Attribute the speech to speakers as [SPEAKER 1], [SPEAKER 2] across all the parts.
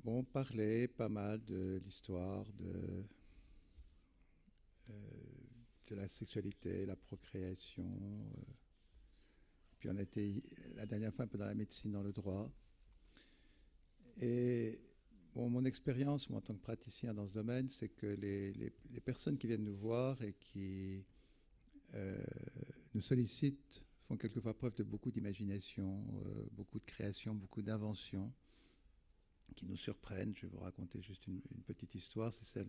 [SPEAKER 1] Bon, on parlait pas mal de l'histoire, euh, de la sexualité, la procréation. Puis on était la dernière fois un peu dans la médecine, dans le droit. Et bon, mon expérience, moi, en tant que praticien dans ce domaine, c'est que les personnes qui viennent nous voir et qui euh, nous sollicitent font quelquefois preuve de beaucoup d'imagination, beaucoup de création, beaucoup d'invention qui nous surprennent. Je vais vous raconter juste une petite histoire. C'est celle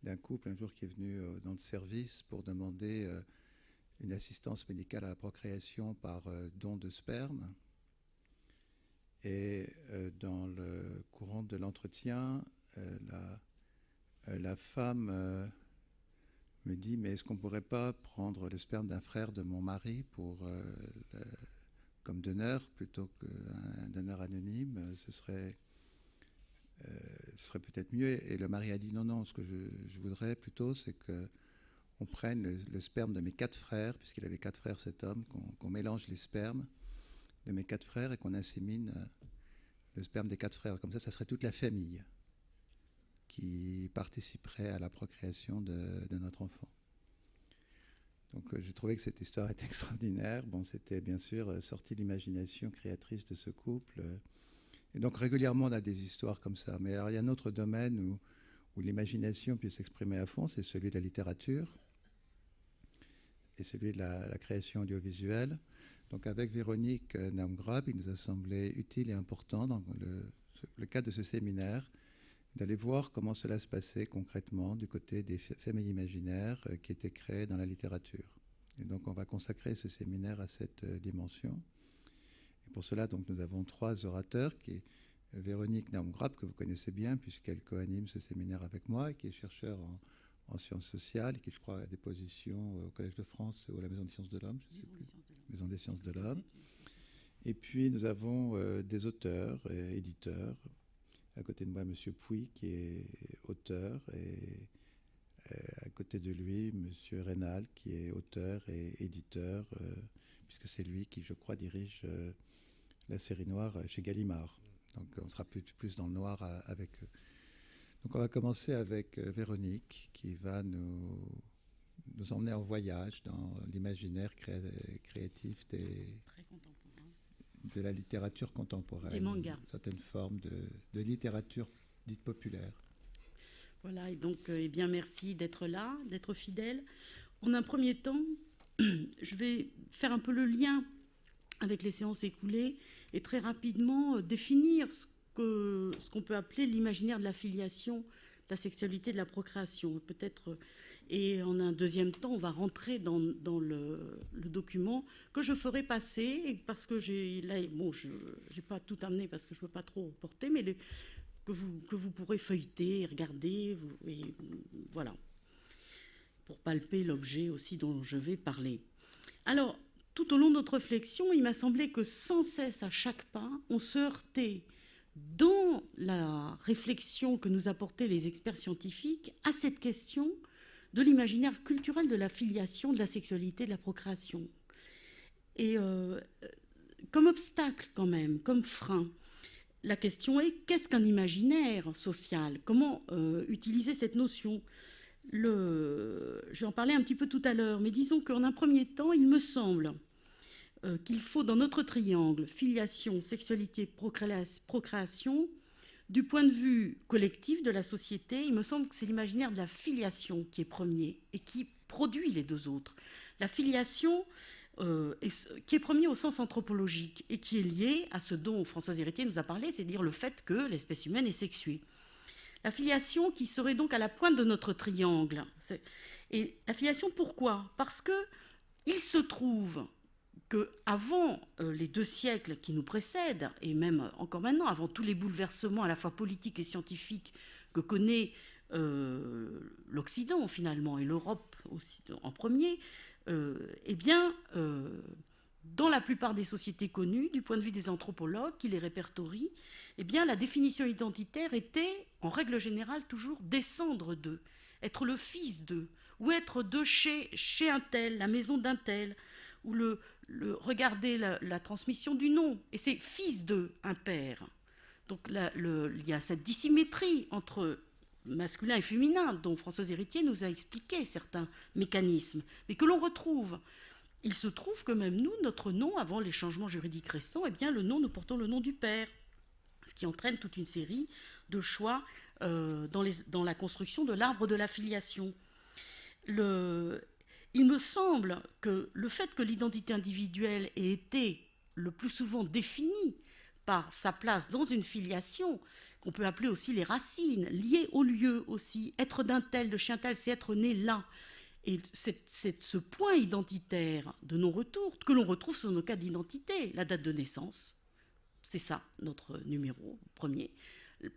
[SPEAKER 1] d'un couple un jour qui est venu dans le service pour demander une assistance médicale à la procréation par don de sperme. Et dans le courant de l'entretien, la femme me dit, mais est-ce qu'on ne pourrait pas prendre le sperme d'un frère de mon mari comme donneur plutôt qu'un donneur anonyme? Ce serait peut-être mieux. Et le mari a dit, non, non, ce que je voudrais plutôt, c'est qu'on prenne le sperme de mes 4 frères, puisqu'il avait 4 frères cet homme, qu'on mélange les spermes de mes 4 frères et qu'on insémine le sperme des 4 frères. Comme ça serait toute la famille qui participerait à la procréation de notre enfant. Donc j'ai trouvé que cette histoire était extraordinaire. Bon, c'était bien sûr sorti de l'imagination créatrice de ce couple. Et donc régulièrement on a des histoires comme ça. Mais alors, il y a un autre domaine où l'imagination peut s'exprimer à fond, c'est celui de la littérature et celui de la création audiovisuelle. Donc avec Véronique Naumgrab, il nous a semblé utile et important dans le cadre de ce séminaire d'aller voir comment cela se passait concrètement du côté des familles imaginaires qui étaient créées dans la littérature. Et donc on va consacrer ce séminaire à cette dimension. Et pour cela, donc, nous avons 3 orateurs, qui est Véronique Naumgrab, que vous connaissez bien puisqu'elle co-anime ce séminaire avec moi, et qui est chercheur en sciences sociales, qui, je crois, a des positions au Collège de France ou à la Maison des sciences de l'homme, je ne sais plus. Maison des sciences de l'homme. Et puis nous avons des auteurs et éditeurs. À côté de moi, M. Pouy, qui est auteur, et à côté de lui, M. Reynal, qui est auteur et éditeur, puisque c'est lui qui, je crois, dirige la série noire chez Gallimard. Donc on sera plus dans le noir avec eux. Donc on va commencer avec Véronique, qui va nous emmener en voyage dans l'imaginaire créatif de la littérature contemporaine.
[SPEAKER 2] Des mangas.
[SPEAKER 1] Une certaine forme de littérature dite populaire.
[SPEAKER 2] Voilà, et donc, eh bien, merci d'être là, d'être fidèle. En un premier temps, je vais faire un peu le lien avec les séances écoulées et très rapidement définir ce qu'on peut appeler l'imaginaire de la filiation, de la sexualité, de la procréation. Peut-être, et en un deuxième temps, on va rentrer dans le document que je ferai passer, parce que je n'ai pas tout amené parce que je ne peux pas trop porter, mais que vous pourrez feuilleter, regarder, et voilà, pour palper l'objet aussi dont je vais parler. Alors, tout au long de notre réflexion, il m'a semblé que sans cesse, à chaque pas, on se heurtait dans la réflexion que nous apportaient les experts scientifiques à cette question de l'imaginaire culturel de la filiation, de la sexualité, de la procréation. Et comme obstacle quand même, comme frein, la question est, qu'est-ce qu'un imaginaire social? Comment utiliser cette notion? Je vais en parler un petit peu tout à l'heure, mais disons qu'en un premier temps, il me semble qu'il faut, dans notre triangle, filiation, sexualité, procréation, du point de vue collectif de la société, il me semble que c'est l'imaginaire de la filiation qui est premier et qui produit les 2 autres. La filiation qui est premier au sens anthropologique et qui est lié à ce dont Françoise Héritier nous a parlé, c'est-à-dire le fait que l'espèce humaine est sexuée. La filiation qui serait donc à la pointe de notre triangle. Et la filiation, pourquoi? Parce qu'il se trouve qu'avant les 2 siècles qui nous précèdent, et même encore maintenant, avant tous les bouleversements à la fois politiques et scientifiques que connaît l'Occident finalement, et l'Europe aussi en premier, eh bien, dans la plupart des sociétés connues, du point de vue des anthropologues qui les répertorient, eh bien, la définition identitaire était, en règle générale, toujours descendre d'eux, être le fils d'eux, ou être de chez un tel, la maison d'un tel, ou regarder la transmission du nom. Et c'est fils d'eux, un père. Donc il y a cette dissymétrie entre masculin et féminin, dont Françoise Héritier nous a expliqué certains mécanismes, mais que l'on retrouve. Il se trouve que même nous, notre nom, avant les changements juridiques récents, eh bien, nous portons le nom du père, ce qui entraîne toute une série de choix dans la construction de l'arbre de la filiation. Il me semble que le fait que l'identité individuelle ait été le plus souvent définie par sa place dans une filiation, qu'on peut appeler aussi les racines, liées au lieu aussi. Être d'un tel, de chien tel, c'est être né là. Et c'est ce point identitaire de non-retour que l'on retrouve sur nos cas d'identité, la date de naissance. C'est ça, notre numéro premier.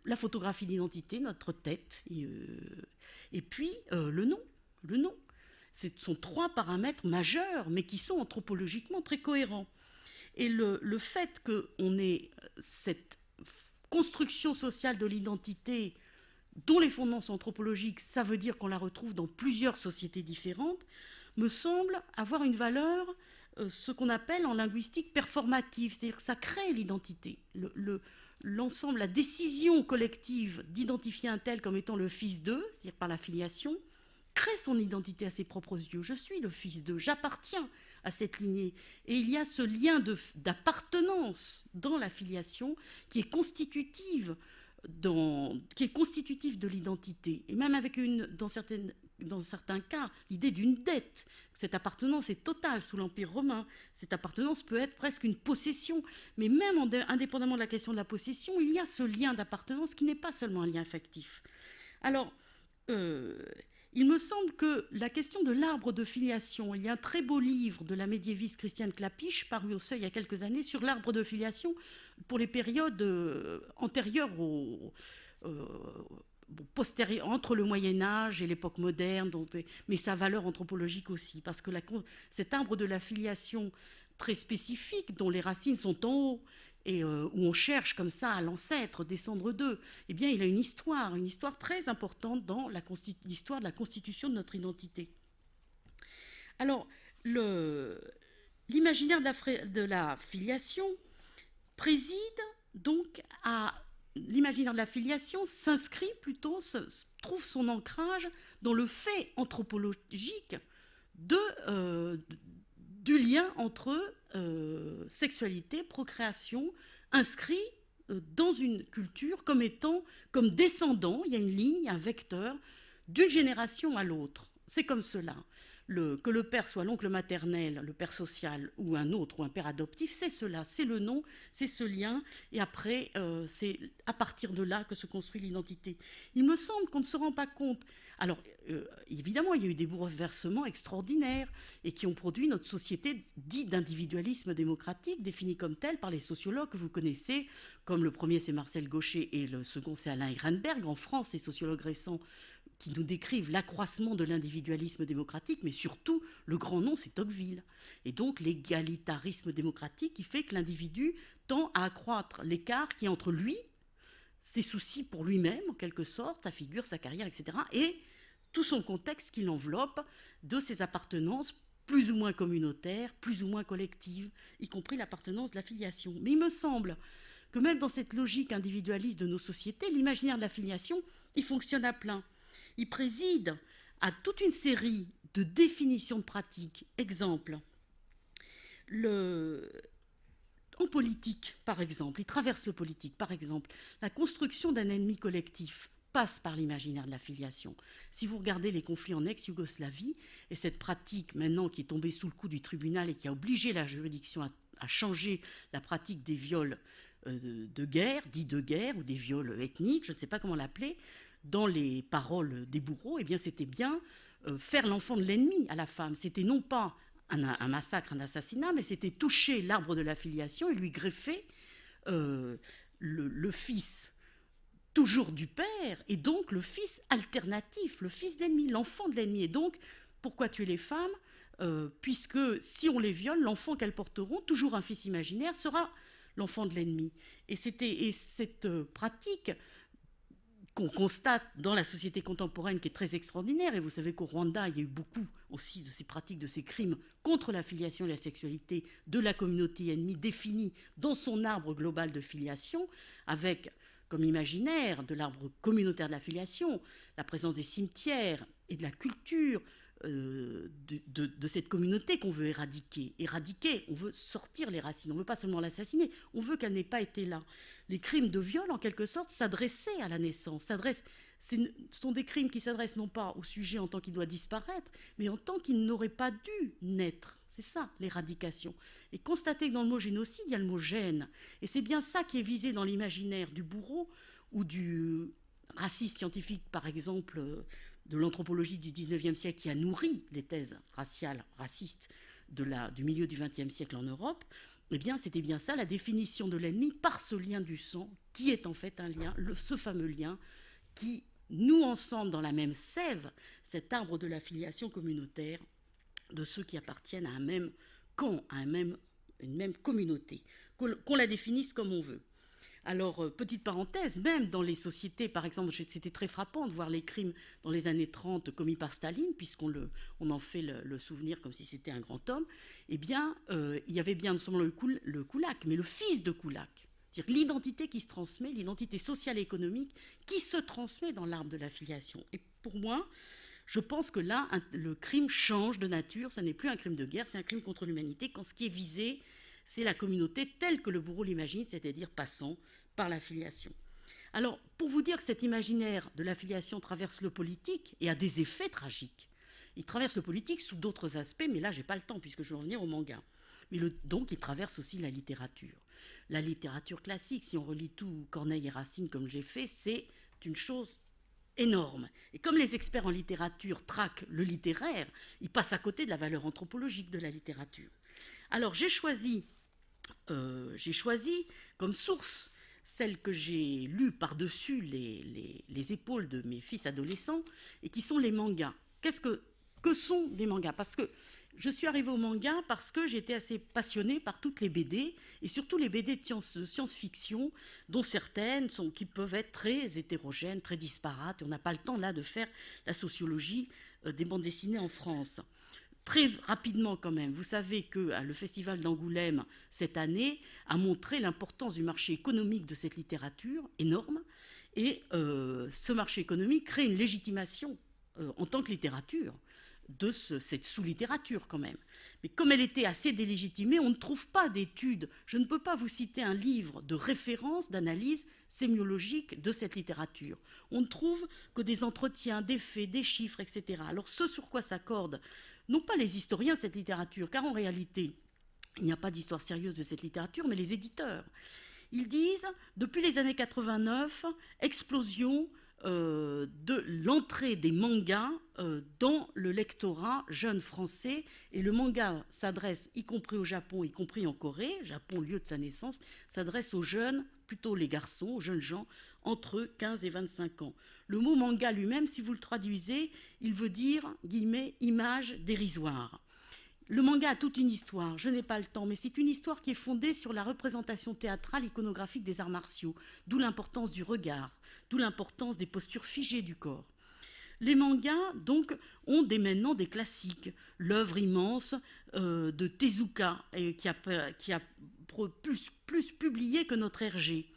[SPEAKER 2] La photographie d'identité, notre tête. Et puis, le nom. Le nom. Ce sont 3 paramètres majeurs, mais qui sont anthropologiquement très cohérents. Et le fait qu'on ait cette construction sociale de l'identité dont les fondements sont anthropologiques, ça veut dire qu'on la retrouve dans plusieurs sociétés différentes, me semble avoir une valeur, ce qu'on appelle en linguistique performative, c'est-à-dire que ça crée l'identité. L'ensemble, la décision collective d'identifier un tel comme étant le fils d'eux, c'est-à-dire par la filiation, crée son identité à ses propres yeux. Je suis le fils d'eux, j'appartiens à cette lignée. Et il y a ce lien d'appartenance dans la filiation qui est constitutif de l'identité. Et même avec dans certains cas, l'idée d'une dette. Cette appartenance est totale sous l'Empire romain. Cette appartenance peut être presque une possession. Mais même indépendamment de la question de la possession, il y a ce lien d'appartenance qui n'est pas seulement un lien affectif. Alors, il me semble que la question de l'arbre de filiation, il y a un très beau livre de la médiéviste Christiane Clapiche, paru au Seuil il y a quelques années, sur l'arbre de filiation pour les périodes antérieures entre le Moyen-Âge et l'époque moderne, mais sa valeur anthropologique aussi, parce que cet arbre de la filiation très spécifique, dont les racines sont en haut, et où on cherche comme ça à l'ancêtre, descendre d'eux, eh bien, il a une histoire très importante dans l'histoire de la constitution de notre identité. Alors, l'imaginaire de la filiation préside donc à... L'imaginaire de la filiation s'inscrit plutôt, trouve son ancrage dans le fait anthropologique du lien entre sexualité, procréation, inscrit dans une culture comme descendant, il y a une ligne, un vecteur, d'une génération à l'autre. C'est comme cela. Que le père soit l'oncle maternel, le père social, ou un autre, ou un père adoptif, c'est cela, c'est le nom, c'est ce lien, et après, c'est à partir de là que se construit l'identité. Il me semble qu'on ne se rend pas compte. Alors, évidemment, il y a eu des bouleversements extraordinaires, et qui ont produit notre société dite d'individualisme démocratique, définie comme telle par les sociologues que vous connaissez, comme le premier c'est Marcel Gauchet, et le second c'est Alain Ehrenberg. En France, les sociologues récents qui nous décrivent l'accroissement de l'individualisme démocratique, mais surtout, le grand nom, c'est Tocqueville. Et donc, l'égalitarisme démocratique qui fait que l'individu tend à accroître l'écart qui est entre lui, ses soucis pour lui-même, en quelque sorte, sa figure, sa carrière, etc., et tout son contexte qui l'enveloppe de ses appartenances plus ou moins communautaires, plus ou moins collectives, y compris l'appartenance de la filiation. Mais il me semble que même dans cette logique individualiste de nos sociétés, l'imaginaire de la filiation, il fonctionne à plein. Il préside à toute une série de définitions de pratiques. Exemple, en politique, par exemple, il traverse le politique, par exemple, la construction d'un ennemi collectif passe par l'imaginaire de la filiation. Si vous regardez les conflits en ex-Yougoslavie, et cette pratique maintenant qui est tombée sous le coup du tribunal et qui a obligé la juridiction à changer la pratique des viols de guerre, dits de guerre, ou des viols ethniques, je ne sais pas comment l'appeler, dans les paroles des bourreaux, eh bien, c'était bien faire l'enfant de l'ennemi à la femme. C'était non pas un massacre, un assassinat, mais c'était toucher l'arbre de la filiation et lui greffer le fils toujours du père, et donc le fils alternatif, le fils d'ennemi, l'enfant de l'ennemi. Et donc, pourquoi tuer les femmes puisque si on les viole, l'enfant qu'elles porteront, toujours un fils imaginaire, sera l'enfant de l'ennemi. Et cette pratique qu'on constate dans la société contemporaine qui est très extraordinaire, et vous savez qu'au Rwanda, il y a eu beaucoup aussi de ces pratiques, de ces crimes contre la filiation et la sexualité de la communauté ennemie définie dans son arbre global de filiation, avec comme imaginaire de l'arbre communautaire de l'affiliation, la présence des cimetières et de la culture de cette communauté qu'on veut éradiquer. Éradiquer, on veut sortir les racines, on ne veut pas seulement l'assassiner, on veut qu'elle n'ait pas été là. Les crimes de viol, en quelque sorte, s'adressaient à la naissance, ce sont des crimes qui s'adressent non pas au sujet en tant qu'il doit disparaître, mais en tant qu'il n'aurait pas dû naître. C'est ça, l'éradication. Et constater que dans le mot génocide, il y a le mot gêne. Et c'est bien ça qui est visé dans l'imaginaire du bourreau ou du raciste scientifique, par exemple, de l'anthropologie du 19e siècle qui a nourri les thèses raciales, racistes du milieu du 20e siècle en Europe. Eh bien, c'était bien ça, la définition de l'ennemi par ce lien du sang, qui est en fait un lien, ce fameux lien qui noue ensemble dans la même sève cet arbre de l'affiliation communautaire de ceux qui appartiennent à un même camp, à une même communauté, qu'on la définisse comme on veut. Alors, petite parenthèse, même dans les sociétés, par exemple, c'était très frappant de voir les crimes dans les années 30 commis par Staline, puisqu'on en fait le souvenir comme si c'était un grand homme, eh bien, il y avait bien non seulement le Koulak, mais le fils de Koulak. C'est-à-dire l'identité qui se transmet, l'identité sociale et économique qui se transmet dans l'arbre de l'affiliation. Et pour moi, je pense que là, le crime change de nature, ça n'est plus un crime de guerre, c'est un crime contre l'humanité, quand ce qui est visé, c'est la communauté telle que le bourreau l'imagine, c'est-à-dire passant par l'affiliation. Alors, pour vous dire que cet imaginaire de l'affiliation traverse le politique et a des effets tragiques, il traverse le politique sous d'autres aspects, mais là, je n'ai pas le temps, puisque je vais revenir au manga. Mais donc, il traverse aussi la littérature. La littérature classique, si on relit tout Corneille et Racine, comme j'ai fait, c'est une chose énorme. Et comme les experts en littérature traquent le littéraire, ils passent à côté de la valeur anthropologique de la littérature. Alors, j'ai choisi comme source celle que j'ai lue par-dessus les épaules de mes fils adolescents, et qui sont les mangas. Que sont les mangas? Parce que je suis arrivée au manga parce que j'étais assez passionnée par toutes les BD, et surtout les BD de science-fiction, dont certaines qui peuvent être très hétérogènes, très disparates, et on n'a pas le temps là de faire la sociologie des bandes dessinées en France. Très rapidement quand même, vous savez que le Festival d'Angoulême, cette année, a montré l'importance du marché économique de cette littérature, énorme, et ce marché économique crée une légitimation en tant que littérature de cette sous-littérature quand même. Mais comme elle était assez délégitimée, on ne trouve pas d'études. Je ne peux pas vous citer un livre de référence, d'analyse sémiologique de cette littérature. On ne trouve que des entretiens, des faits, des chiffres, etc. Alors ce sur quoi s'accordent, non pas les historiens de cette littérature, car en réalité, il n'y a pas d'histoire sérieuse de cette littérature, mais les éditeurs. Ils disent, depuis les années 89, explosion de l'entrée des mangas dans le lectorat jeune français, et le manga s'adresse, y compris au Japon, y compris en Corée, Japon lieu de sa naissance, s'adresse aux jeunes, plutôt les garçons, aux jeunes gens entre 15 et 25 ans. Le mot manga lui-même, si vous le traduisez, il veut dire, guillemets, image dérisoire. Le manga a toute une histoire, je n'ai pas le temps, mais c'est une histoire qui est fondée sur la représentation théâtrale iconographique des arts martiaux, d'où l'importance du regard, d'où l'importance des postures figées du corps. Les mangas, donc, ont maintenant des classiques. L'œuvre immense de Tezuka, qui a plus publié que notre Hergé.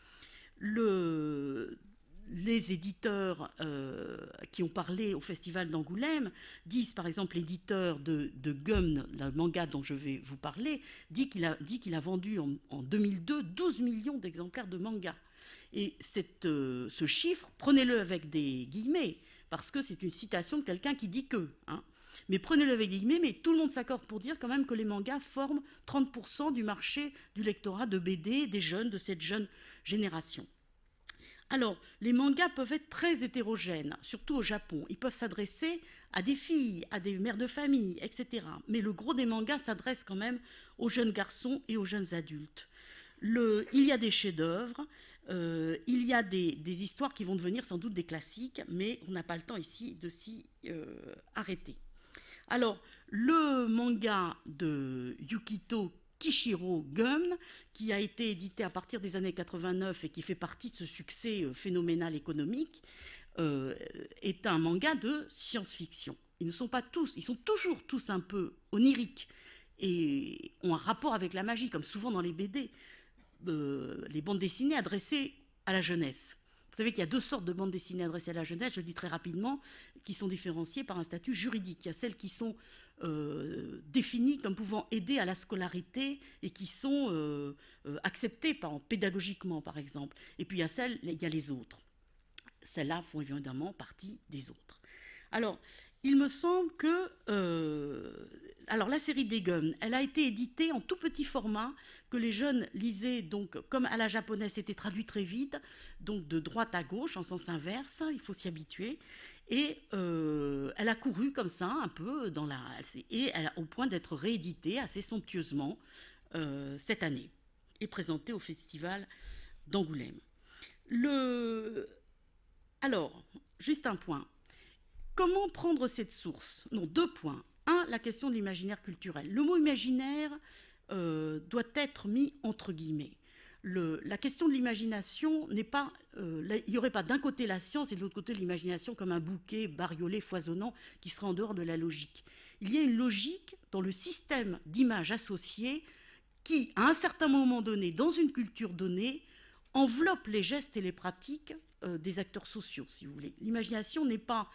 [SPEAKER 2] Les éditeurs qui ont parlé au Festival d'Angoulême disent, par exemple, l'éditeur de Gum, le manga dont je vais vous parler, dit qu'il a vendu en 2002 12 millions d'exemplaires de manga. Et ce chiffre, prenez-le avec des guillemets, parce que c'est une citation de quelqu'un qui dit que. Mais prenez-le avec des guillemets, mais tout le monde s'accorde pour dire quand même que les mangas forment 30% du marché du lectorat de BD des jeunes, de cette jeune génération. Alors, les mangas peuvent être très hétérogènes, surtout au Japon. Ils peuvent s'adresser à des filles, à des mères de famille, etc. Mais le gros des mangas s'adresse quand même aux jeunes garçons et aux jeunes adultes. Il y a des chefs-d'œuvre, il y a des histoires qui vont devenir sans doute des classiques, mais on n'a pas le temps ici de s'y arrêter. Alors, le manga de Yukito Kishiro Gum, qui a été édité à partir des années 89 et qui fait partie de ce succès phénoménal économique, est un manga de science-fiction. Ils ne sont pas tous, ils sont toujours tous un peu oniriques et ont un rapport avec la magie, comme souvent dans les BD, les bandes dessinées adressées à la jeunesse. Vous savez qu'il y a 2 sortes de bandes dessinées adressées à la jeunesse, je le dis très rapidement, qui sont différenciées par un statut juridique. Il y a celles qui sont définies comme pouvant aider à la scolarité et qui sont acceptées pédagogiquement, par exemple. Et puis il y a les autres. Celles-là font évidemment partie des autres. Alors, il me semble que... alors, la série des Gums, elle a été éditée en tout petit format, que les jeunes lisaient, donc, comme à la japonaise, c'était traduit très vite, donc de droite à gauche, en sens inverse, il faut s'y habituer. Et elle a couru comme ça, un peu, et elle a, au point d'être rééditée assez somptueusement cette année, et présentée au Festival d'Angoulême. Alors, juste un point. Comment prendre cette source? Non, 2 points. 1, la question de l'imaginaire culturel. Le mot imaginaire doit être mis entre guillemets. La question de l'imagination n'est pas... il n'y aurait pas d'un côté la science et de l'autre côté l'imagination comme un bouquet bariolé, foisonnant, qui serait en dehors de la logique. Il y a une logique dans le système d'images associées qui, à un certain moment donné, dans une culture donnée, enveloppe les gestes et les pratiques des acteurs sociaux, si vous voulez. L'imagination n'est pas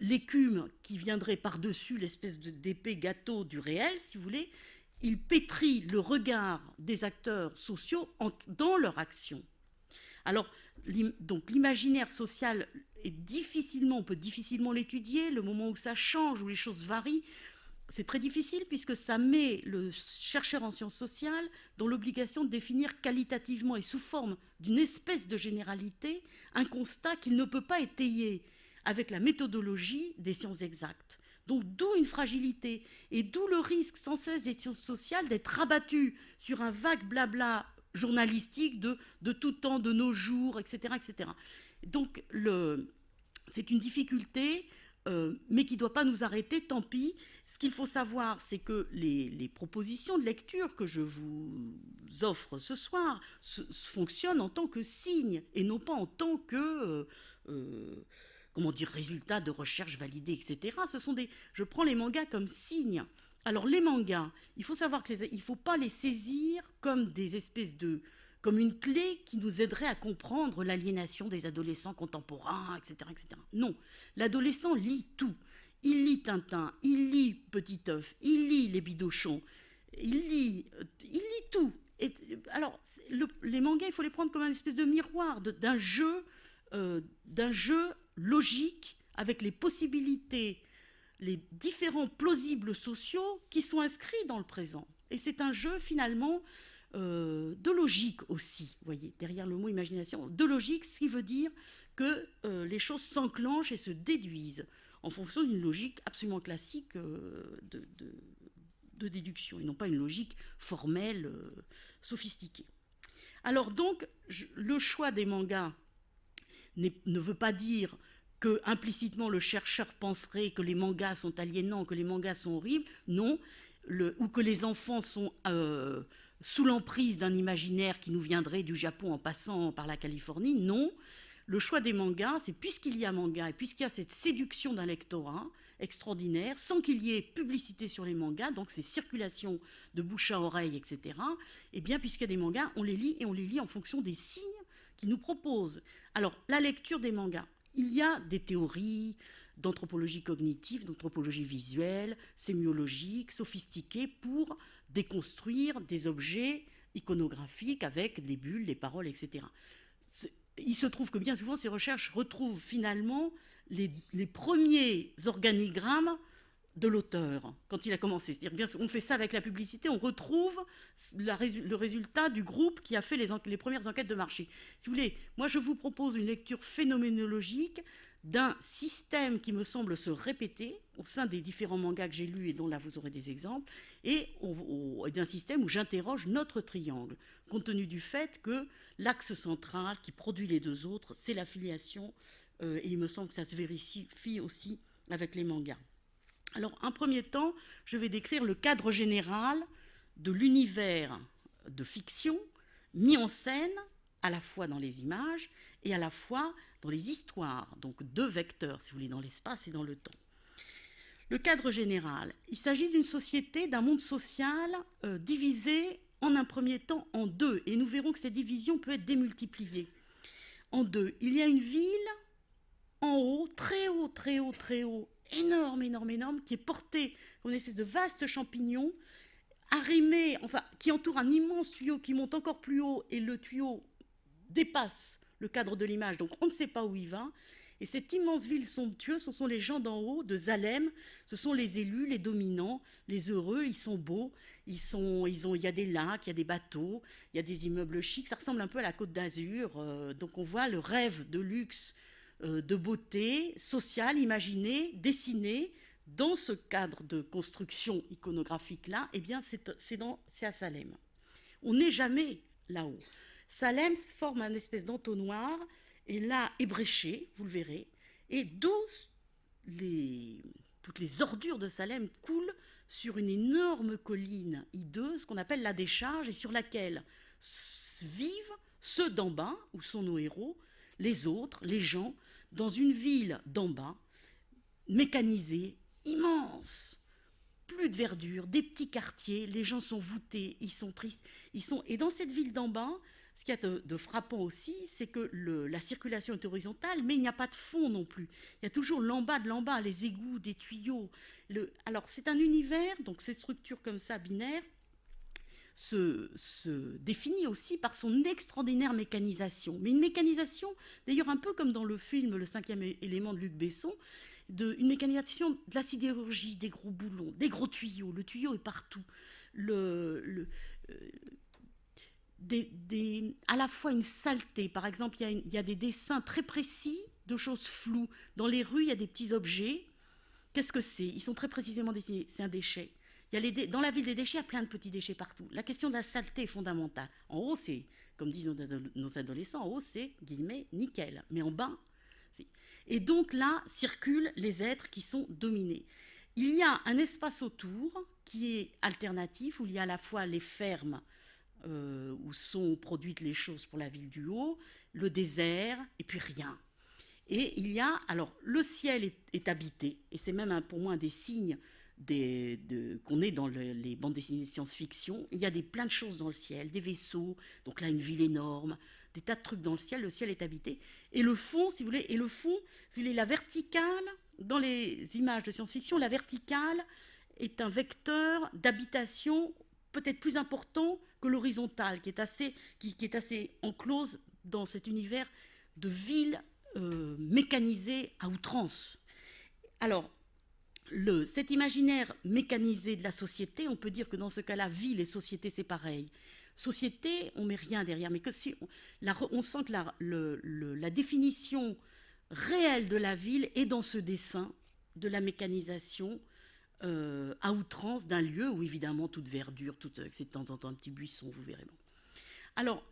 [SPEAKER 2] l'écume qui viendrait par-dessus l'espèce d'épée gâteau du réel, si vous voulez. Il pétrit le regard des acteurs sociaux dans leur action. Alors, donc l'imaginaire social on peut difficilement l'étudier. Le moment où ça change, où les choses varient, c'est très difficile puisque ça met le chercheur en sciences sociales dans l'obligation de définir qualitativement et sous forme d'une espèce de généralité un constat qu'il ne peut pas étayer avec la méthodologie des sciences exactes. Donc d'où une fragilité et d'où le risque sans cesse des sciences sociales d'être rabattu sur un vague blabla journalistique de tout temps, de nos jours, etc. etc. Donc c'est une difficulté, mais qui ne doit pas nous arrêter, tant pis. Ce qu'il faut savoir, c'est que les propositions de lecture que je vous offre ce soir fonctionnent en tant que signe et non pas en tant que... comment dire, résultats de recherche validés, etc. Je prends les mangas comme signes. Alors les mangas, il faut savoir qu'il ne faut pas les saisir comme des espèces comme une clé qui nous aiderait à comprendre l'aliénation des adolescents contemporains, etc., etc. Non, l'adolescent lit tout. Il lit Tintin, il lit Petit œuf, il lit Les Bidochons, il lit tout. Et, alors, les mangas, il faut les prendre comme une espèce de miroir d'un jeu logique avec les possibilités, les différents plausibles sociaux qui sont inscrits dans le présent. Et c'est un jeu finalement de logique aussi, vous voyez, derrière le mot imagination, de logique, ce qui veut dire que les choses s'enclenchent et se déduisent en fonction d'une logique absolument classique de déduction, et non pas une logique formelle, sophistiquée. Alors donc, le choix des mangas ne veut pas dire que implicitement le chercheur penserait que les mangas sont aliénants, que les mangas sont horribles, non, ou que les enfants sont sous l'emprise d'un imaginaire qui nous viendrait du Japon en passant par la Californie, non. Le choix des mangas, c'est puisqu'il y a manga et puisqu'il y a cette séduction d'un lectorat extraordinaire, sans qu'il y ait publicité sur les mangas, donc ces circulations de bouche à oreille, etc., et bien puisqu'il y a des mangas, on les lit et on les lit en fonction des signes qu'ils nous proposent. Alors, la lecture des mangas, il y a des théories d'anthropologie cognitive, d'anthropologie visuelle, sémiologique, sophistiquées pour déconstruire des objets iconographiques avec des bulles, des paroles, etc. Il se trouve que bien souvent, ces recherches retrouvent finalement les premiers organigrammes de l'auteur, quand il a commencé. C'est-à-dire, bien, on fait ça avec la publicité, on retrouve le résultat du groupe qui a fait les premières enquêtes de marché. Si vous voulez, moi je vous propose une lecture phénoménologique d'un système qui me semble se répéter au sein des différents mangas que j'ai lus, et dont là vous aurez des exemples, et d'un système où j'interroge notre triangle, compte tenu du fait que l'axe central qui produit les 2 autres, c'est la filiation, et il me semble que ça se vérifie aussi avec les mangas. Alors, en premier temps, je vais décrire le cadre général de l'univers de fiction mis en scène à la fois dans les images et à la fois dans les histoires, donc 2 vecteurs, si vous voulez, dans l'espace et dans le temps. Le cadre général, il s'agit d'une société, d'un monde social divisé en un premier temps en 2, et nous verrons que cette division peut être démultipliée. en deux. Il y a une ville en haut, très haut, très haut, très haut, énorme, énorme, énorme, qui est portée comme une espèce de vaste champignon, arrimé, enfin, qui entoure un immense tuyau qui monte encore plus haut, et le tuyau dépasse le cadre de l'image, donc on ne sait pas où il va. Et cette immense ville somptueuse, ce sont les gens d'en haut, de Zalem, ce sont les élus, les dominants, les heureux, ils sont beaux, il y a des lacs, il y a des bateaux, il y a des immeubles chics, ça ressemble un peu à la Côte d'Azur, donc on voit le rêve de luxe, de beauté sociale, imaginée, dessinée, dans ce cadre de construction iconographique-là, eh bien c'est à Salem. On n'est jamais là-haut. Salem forme un espèce d'entonnoir, et là, ébréché, vous le verrez, et d'où toutes les ordures de Salem coulent sur une énorme colline hideuse qu'on appelle la décharge, et sur laquelle vivent ceux d'en bas, où sont nos héros, les autres, les gens, dans une ville d'en bas, mécanisée, immense, plus de verdure, des petits quartiers, les gens sont voûtés, ils sont tristes, et dans cette ville d'en bas, ce qu'il y a de frappant aussi, c'est que la circulation est horizontale, mais il n'y a pas de fond non plus. Il y a toujours l'en bas de l'en bas, les égouts, des tuyaux. Alors c'est un univers, donc ces structures comme ça, binaires, se définit aussi par son extraordinaire mécanisation. Mais une mécanisation, d'ailleurs un peu comme dans le film Le cinquième élément de Luc Besson, une mécanisation de la sidérurgie, des gros boulons, des gros tuyaux. Le tuyau est partout. À la fois une saleté. Par exemple, il y a des dessins très précis de choses floues. Dans les rues, il y a des petits objets. Qu'est-ce que c'est? Ils sont très précisément dessinés. C'est un déchet. Dans la ville des déchets, il y a plein de petits déchets partout. La question de la saleté est fondamentale. En haut, c'est, comme disent nos adolescents, en haut, c'est, guillemets, nickel. Mais en bas, c'est... Et donc là, circulent les êtres qui sont dominés. Il y a un espace autour qui est alternatif, où il y a à la fois les fermes, où sont produites les choses pour la ville du haut, le désert, et puis rien. Et il y a, alors le ciel est habité, et c'est même pour moi un des signes qu'on est dans les bandes dessinées de science-fiction. Il y a plein de choses dans le ciel, des vaisseaux, donc là une ville énorme, des tas de trucs dans le ciel est habité. Et le fond, si vous voulez, la verticale, dans les images de science-fiction, la verticale est un vecteur d'habitation peut-être plus important que l'horizontale, qui est assez enclose dans cet univers de ville mécanisée à outrance. Alors, cet imaginaire mécanisé de la société, on peut dire que dans ce cas-là, ville et société, c'est pareil. Société, on ne met rien derrière, mais on sent que la définition réelle de la ville est dans ce dessin de la mécanisation à outrance d'un lieu où évidemment toute verdure, c'est de temps en temps un petit buisson, vous verrez. Bon. Alors,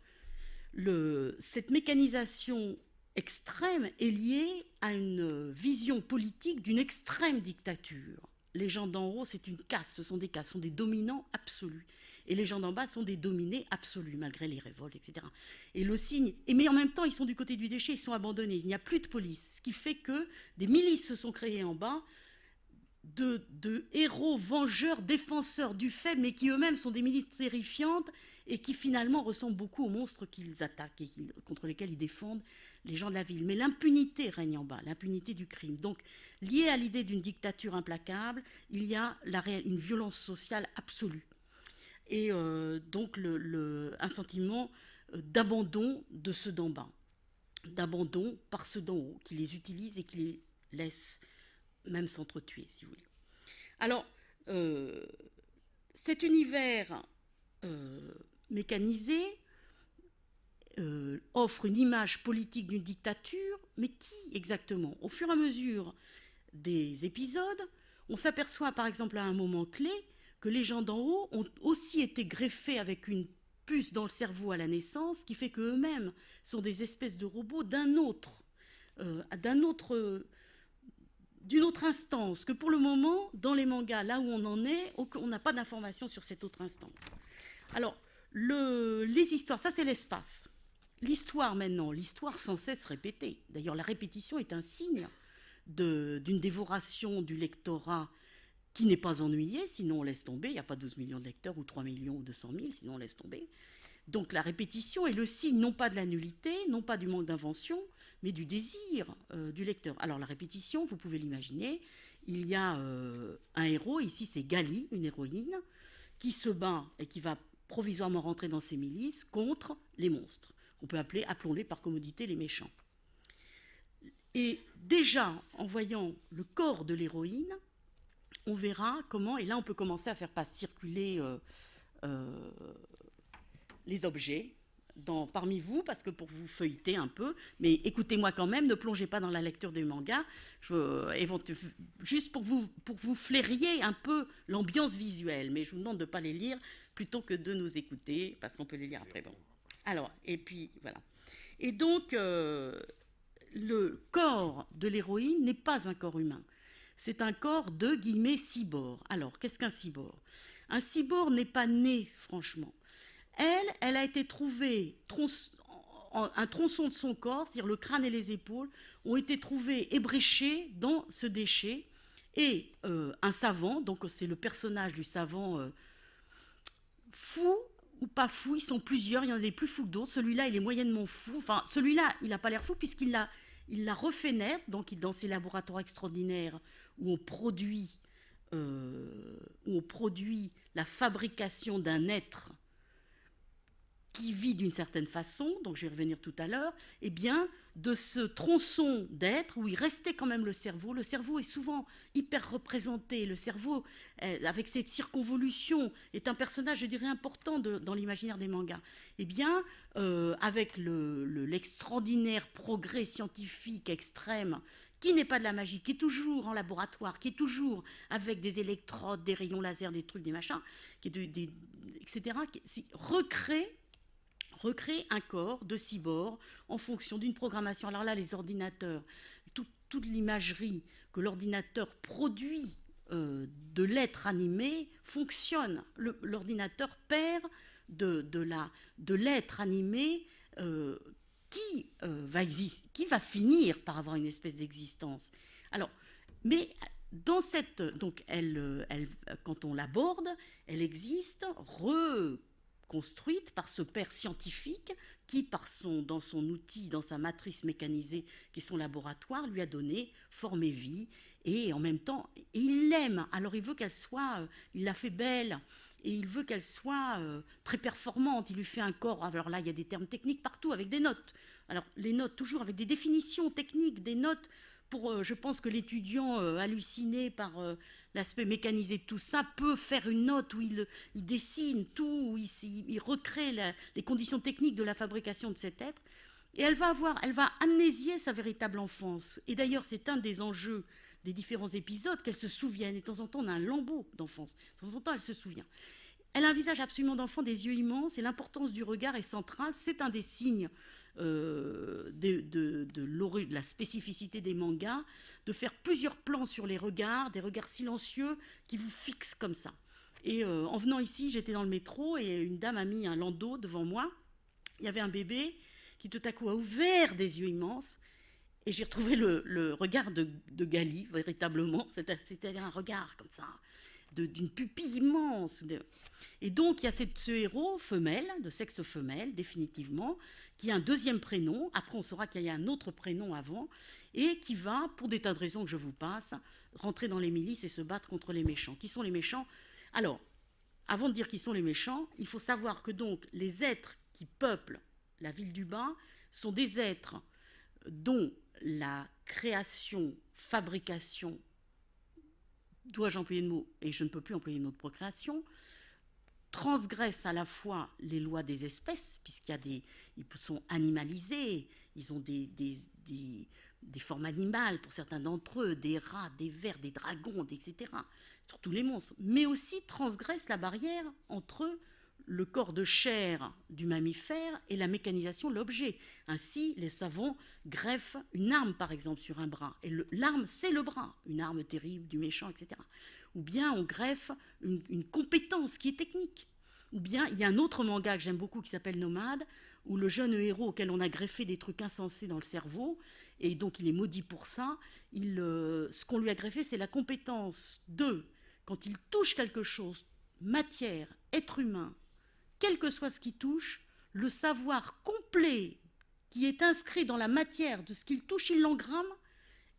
[SPEAKER 2] cette mécanisation extrême est liée à une vision politique d'une extrême dictature. Les gens d'en haut, c'est une caste, ce sont des castes, ce sont des dominants absolus. Et les gens d'en bas sont des dominés absolus, malgré les révoltes, etc. Et le signe, mais en même temps, ils sont du côté du déchet, ils sont abandonnés, il n'y a plus de police. Ce qui fait que des milices se sont créées en bas, de héros, vengeurs, défenseurs du faible, mais qui eux-mêmes sont des milices terrifiantes et qui finalement ressemblent beaucoup aux monstres qu'ils attaquent et contre lesquels ils défendent les gens de la ville. Mais l'impunité règne en bas, l'impunité du crime. Donc, liée à l'idée d'une dictature implacable, il y a une violence sociale absolue. Et donc, un sentiment d'abandon de ceux d'en bas, d'abandon par ceux d'en haut, qui les utilisent et qui les laissent même s'entretuer, si vous voulez. Alors, cet univers mécanisé offre une image politique d'une dictature, mais qui exactement? Au fur et à mesure des épisodes, on s'aperçoit par exemple à un moment clé que les gens d'en haut ont aussi été greffés avec une puce dans le cerveau à la naissance, qui fait qu'eux-mêmes sont des espèces de robots d'une autre instance, que pour le moment, dans les mangas, là où on en est, on n'a pas d'informations sur cette autre instance. Alors, les histoires, ça c'est l'espace. L'histoire maintenant, l'histoire sans cesse répétée. D'ailleurs, la répétition est un signe d'une dévoration du lectorat qui n'est pas ennuyé, sinon on laisse tomber. Il n'y a pas 12 millions de lecteurs ou 3 millions ou 200 000, sinon on laisse tomber. Donc la répétition est le signe non pas de la nullité, non pas du manque d'invention, mais du désir du lecteur. Alors la répétition, vous pouvez l'imaginer, il y a un héros, ici c'est Gali, une héroïne, qui se bat et qui va provisoirement rentrer dans ses milices contre les monstres. On peut appeler, appelons-les par commodité, les méchants. Et déjà, en voyant le corps de l'héroïne, on verra comment, et là on peut commencer à faire circuler les objets parmi vous, parce que pour vous feuilleter un peu, mais écoutez-moi quand même, ne plongez pas dans la lecture des mangas, juste pour que vous flairiez un peu l'ambiance visuelle, mais je vous demande de ne pas les lire plutôt que de nous écouter, parce qu'on peut les lire après. Bon. Alors, et puis voilà. Et donc, le corps de l'héroïne n'est pas un corps humain. C'est un corps de guillemets cyborg. Alors, qu'est-ce qu'un cyborg ? Un cyborg n'est pas né, franchement. Elle a été trouvée, un tronçon de son corps, c'est-à-dire le crâne et les épaules, ont été trouvés ébréchés dans ce déchet. Et un savant, donc c'est le personnage du savant fou ou pas fou, ils sont plusieurs, il y en a des plus fous que d'autres. Celui-là, il est moyennement fou. Enfin, celui-là, il n'a pas l'air fou puisqu'il l'a refait naître, donc dans ces laboratoires extraordinaires où on produit la fabrication d'un être qui vit d'une certaine façon, donc je vais revenir tout à l'heure, eh bien, de ce tronçon d'être où il restait quand même le cerveau est souvent hyper représenté, le cerveau, avec cette circonvolution, est un personnage, je dirais, important dans l'imaginaire des mangas. Eh bien, avec l'extraordinaire progrès scientifique extrême, qui n'est pas de la magie, qui est toujours en laboratoire, qui est toujours avec des électrodes, des rayons laser, des trucs, des machins, etc., recréer un corps de cyborg en fonction d'une programmation. Alors là, les ordinateurs, toute l'imagerie que l'ordinateur produit de l'être animé fonctionne. L'ordinateur perd de l'être animé qui va finir par avoir une espèce d'existence. Alors, mais dans cette... Donc, quand on l'aborde, elle existe, construite par ce père scientifique qui, dans son outil, dans sa matrice mécanisée qui est son laboratoire, lui a donné forme et vie, et en même temps, il l'aime. Alors il veut qu'elle soit, il l'a fait belle, et il veut qu'elle soit très performante. Il lui fait un corps, alors là il y a des termes techniques partout, avec des notes. Alors les notes, toujours avec des définitions techniques, des notes pour, je pense que l'étudiant halluciné par l'aspect mécanisé de tout ça peut faire une note où il dessine tout, où il recrée les conditions techniques de la fabrication de cet être. Et elle va amnésier sa véritable enfance. Et d'ailleurs, c'est un des enjeux des différents épisodes, qu'elle se souvienne. Et de temps en temps, on a un lambeau d'enfance. De temps en temps, elle se souvient. Elle a un visage absolument d'enfant, des yeux immenses, et l'importance du regard est centrale. C'est un des signes de la spécificité des mangas, de faire plusieurs plans sur les regards, des regards silencieux qui vous fixent comme ça. Et en venant ici, j'étais dans le métro et une dame a mis un landau devant moi. Il y avait un bébé qui tout à coup a ouvert des yeux immenses et j'ai retrouvé le regard de Gali, véritablement. C'était un regard comme ça, d'une pupille immense. Et donc, il y a ce héros femelle, de sexe femelle, définitivement, qui a un deuxième prénom. Après, on saura qu'il y a un autre prénom avant, et qui va, pour des tas de raisons que je vous passe, rentrer dans les milices et se battre contre les méchants. Qui sont les méchants ? Alors, avant de dire qui sont les méchants, il faut savoir que donc les êtres qui peuplent la ville du Bas sont des êtres dont la création, fabrication, dois-je employer le mot, et je ne peux plus employer le mot de procréation, transgressent à la fois les lois des espèces, ils sont animalisés, ils ont des formes animales pour certains d'entre eux, des rats, des vers, des dragons, etc., surtout les monstres, mais aussi transgressent la barrière entre le corps de chair du mammifère et la mécanisation de l'objet. Ainsi, les savants greffent une arme, par exemple, sur un bras. Et l'arme, c'est le bras, une arme terrible du méchant, etc. Ou bien on greffe une compétence qui est technique. Ou bien il y a un autre manga que j'aime beaucoup qui s'appelle Nomade, où le jeune héros auquel on a greffé des trucs insensés dans le cerveau, et donc il est maudit pour ça, ce qu'on lui a greffé, c'est la compétence de, quand il touche quelque chose, matière, être humain, quel que soit ce qu'il touche, le savoir complet qui est inscrit dans la matière de ce qu'il touche, il l'engramme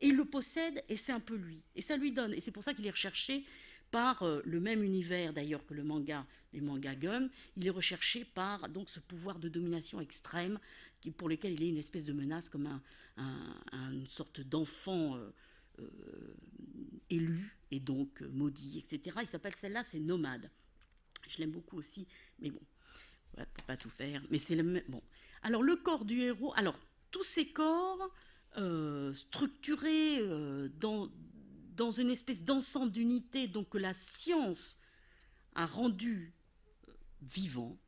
[SPEAKER 2] et il le possède, et c'est un peu lui. Et ça lui donne, et c'est pour ça qu'il est recherché par le même univers d'ailleurs que le manga, les mangas Gum, il est recherché par donc ce pouvoir de domination extrême pour lequel il est une espèce de menace, comme une sorte d'enfant élu et donc maudit, etc. Il s'appelle, celle-là, c'est Nomade. Je l'aime beaucoup aussi, mais bon, on ne peut pas tout faire. Mais c'est le même. Bon. Alors, le corps du héros, alors, tous ces corps structurés dans une espèce d'ensemble d'unités, donc que la science a rendu vivants,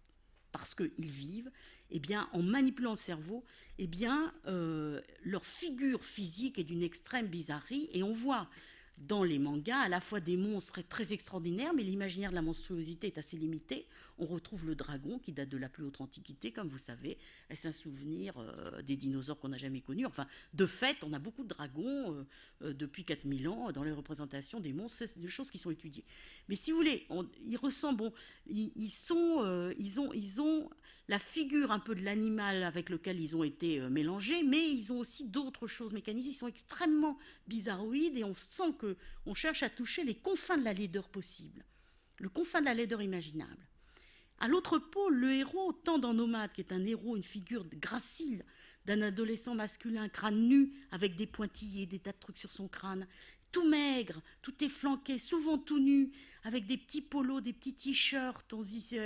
[SPEAKER 2] parce qu'ils vivent, eh bien, en manipulant le cerveau, eh bien, leur figure physique est d'une extrême bizarrerie, et on voit dans les mangas à la fois des monstres très extraordinaires, mais l'imaginaire de la monstruosité est assez limité. On retrouve le dragon, qui date de la plus haute antiquité, comme vous savez. Est-ce un souvenir des dinosaures qu'on n'a jamais connus? Enfin, de fait, on a beaucoup de dragons depuis 4000 ans dans les représentations des monstres. C'est des choses qui sont étudiées. Mais si vous voulez, ils ressemblent... Bon, ils ont la figure un peu de l'animal avec lequel ils ont été mélangés, mais ils ont aussi d'autres choses mécanisées. Ils sont extrêmement bizarroïdes, et on sent qu'on cherche à toucher les confins de la laideur possible, le confin de la laideur imaginable. À l'autre pôle, le héros, tant dans Nomade, qui est un héros, une figure gracile d'un adolescent masculin, crâne nu, avec des pointillés, des tas de trucs sur son crâne, tout maigre, tout efflanqué, souvent tout nu, avec des petits polos, des petits t-shirts,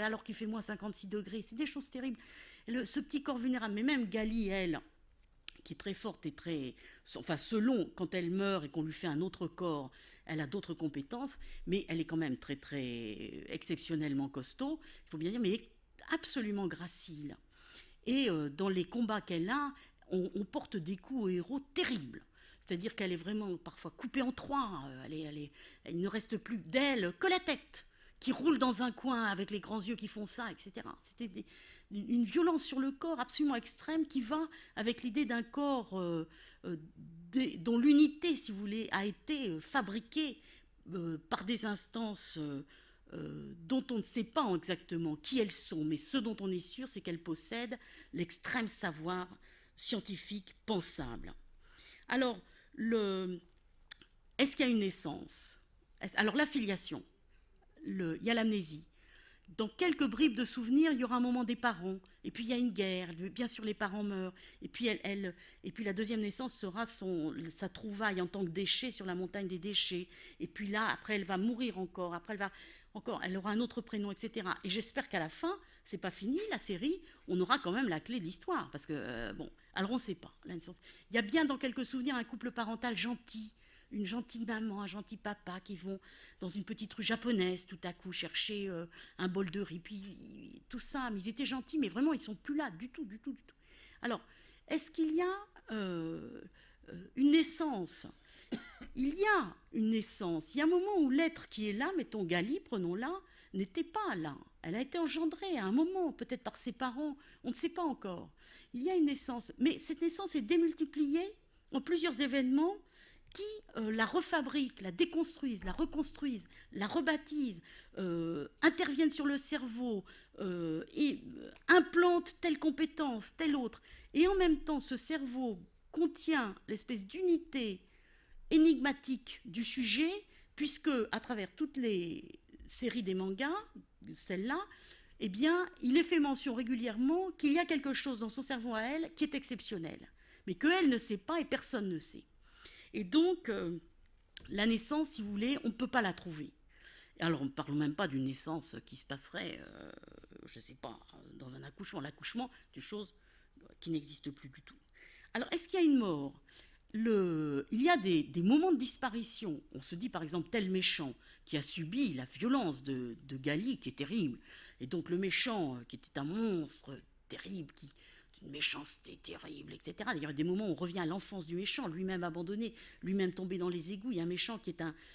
[SPEAKER 2] alors qu'il fait moins 56 degrés. C'est des choses terribles. Ce petit corps vulnérable, mais même Gali, elle, qui est très forte et très... Enfin, selon, quand elle meurt et qu'on lui fait un autre corps, elle a d'autres compétences, mais elle est quand même très, très exceptionnellement costaud, il faut bien dire, mais absolument gracile. Et dans les combats qu'elle a, on porte des coups au héros terribles. C'est-à-dire qu'elle est vraiment parfois coupée en trois. Il ne reste plus d'elle que la tête, qui roule dans un coin avec les grands yeux qui font ça, etc. C'était une violence sur le corps absolument extrême qui va avec l'idée d'un corps dont l'unité, si vous voulez, a été fabriquée par des instances dont on ne sait pas exactement qui elles sont, mais ce dont on est sûr, c'est qu'elles possèdent l'extrême savoir scientifique pensable. Alors, est-ce qu'il y a une essence? Alors, la filiation, il y a l'amnésie. Dans quelques bribes de souvenirs, il y aura un moment des parents, et puis il y a une guerre, bien sûr les parents meurent, et puis, et puis la deuxième naissance sera sa trouvaille en tant que déchet sur la montagne des déchets, et puis là, après elle va mourir encore, après elle aura un autre prénom, etc. Et j'espère qu'à la fin, c'est pas fini la série, on aura quand même la clé de l'histoire, parce que, bon, alors on ne sait pas. Il y a bien dans quelques souvenirs un couple parental gentil, une gentille maman, un gentil papa qui vont dans une petite rue japonaise tout à coup chercher un bol de riz, puis tout ça, mais ils étaient gentils, mais vraiment ils ne sont plus là du tout. Alors, est-ce qu'il y a une naissance? Il y a une naissance. Il y a un moment où l'être qui est là, mettons Gali, prenons-la, n'était pas là. Elle a été engendrée à un moment, peut-être par ses parents, on ne sait pas encore. Il y a une naissance, mais cette naissance est démultipliée en plusieurs événements qui la refabriquent, la déconstruisent, la reconstruisent, la rebaptisent, interviennent sur le cerveau et implantent telle compétence, telle autre. Et en même temps, ce cerveau contient l'espèce d'unité énigmatique du sujet, puisque à travers toutes les séries des mangas, celle-là, eh bien, il est fait mention régulièrement qu'il y a quelque chose dans son cerveau à elle qui est exceptionnel, mais qu'elle ne sait pas et personne ne sait. Et donc, la naissance, si vous voulez, on ne peut pas la trouver. Alors, on ne parle même pas d'une naissance qui se passerait, je ne sais pas, dans un accouchement. L'accouchement, c'est une chose qui n'existe plus du tout. Alors, est-ce qu'il y a une mort ? Il y a des moments de disparition. On se dit, par exemple, tel méchant qui a subi la violence de Gali, qui est terrible. Et donc, le méchant, qui était un monstre terrible, une méchanceté terrible, etc. D'ailleurs, il y a des moments où on revient à l'enfance du méchant, lui-même abandonné, lui-même tombé dans les égouts. Il y a un méchant qui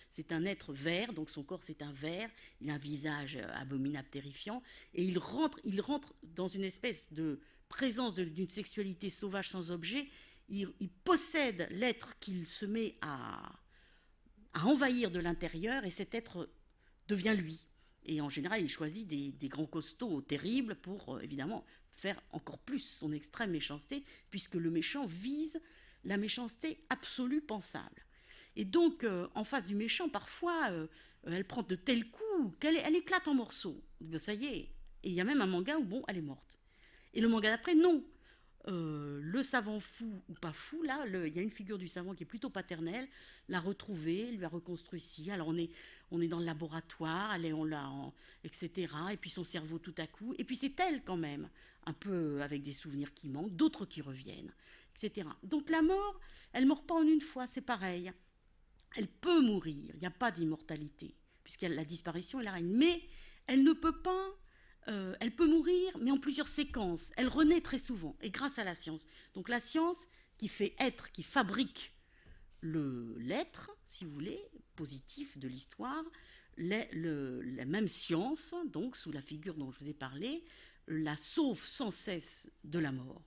[SPEAKER 2] c'est un être vert, donc son corps c'est un vert, il a un visage abominable, terrifiant, et il rentre dans une espèce de présence d'une sexualité sauvage sans objet. Il possède l'être qu'il se met à envahir de l'intérieur, et cet être devient lui. Et en général, il choisit des grands costauds terribles pour, évidemment, faire encore plus son extrême méchanceté, puisque le méchant vise la méchanceté absolue pensable. Et donc, en face du méchant, parfois, elle prend de tels coups elle éclate en morceaux. Ça y est. Et il y a même un manga où, bon, elle est morte. Et le manga d'après, non. Le savant fou ou pas fou, là, il y a une figure du savant qui est plutôt paternelle, l'a retrouvée, lui a reconstruit ici. Alors on est dans le laboratoire, etc. Et puis son cerveau tout à coup. Et puis c'est elle quand même, un peu avec des souvenirs qui manquent, d'autres qui reviennent, etc. Donc la mort, elle ne meurt pas en une fois, c'est pareil. Elle peut mourir, il n'y a pas d'immortalité, puisque la disparition est la règne. Mais elle ne peut pas... elle peut mourir, mais en plusieurs séquences. Elle renaît très souvent, et grâce à la science. Donc la science qui fait être, qui fabrique l'être, si vous voulez, positif de l'histoire, la même science, donc sous la figure dont je vous ai parlé, la sauve sans cesse de la mort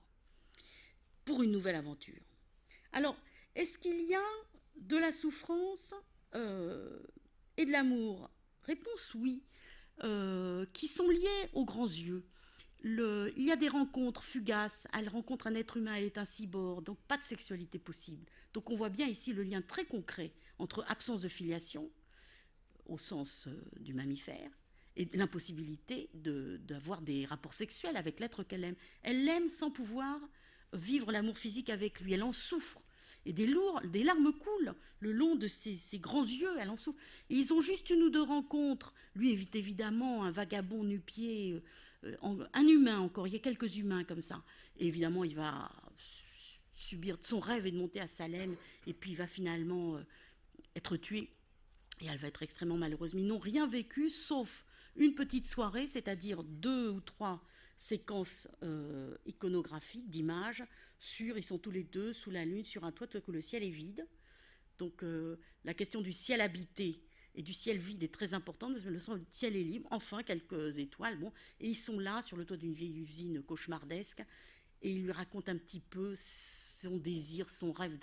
[SPEAKER 2] pour une nouvelle aventure. Alors, est-ce qu'il y a de la souffrance et de l'amour? Réponse oui. Qui sont liés aux grands yeux. Il y a des rencontres fugaces, elle rencontre un être humain, elle est un cyborg, donc pas de sexualité possible. Donc on voit bien ici le lien très concret entre absence de filiation, au sens du mammifère, et l'impossibilité d'avoir des rapports sexuels avec l'être qu'elle aime. Elle l'aime sans pouvoir vivre l'amour physique avec lui, elle en souffre. Et des larmes coulent le long de ses grands yeux, elle en souffre. Et ils ont juste une ou deux rencontres. Lui est évidemment un vagabond nu-pied, un humain encore, il y a quelques humains comme ça. Et évidemment, il va subir, son rêve est de monter à Salem, et puis il va finalement être tué. Et elle va être extrêmement malheureuse. Mais ils n'ont rien vécu, sauf une petite soirée, c'est-à-dire 2 ou 3 séquences iconographiques, d'images, ils sont tous les deux sous la lune, sur un toit, tout à coup le ciel est vide. Donc la question du ciel habité et du ciel vide est très importante, parce que le ciel est libre, enfin quelques étoiles, bon, et ils sont là sur le toit d'une vieille usine cauchemardesque, et il lui raconte un petit peu son désir, son rêve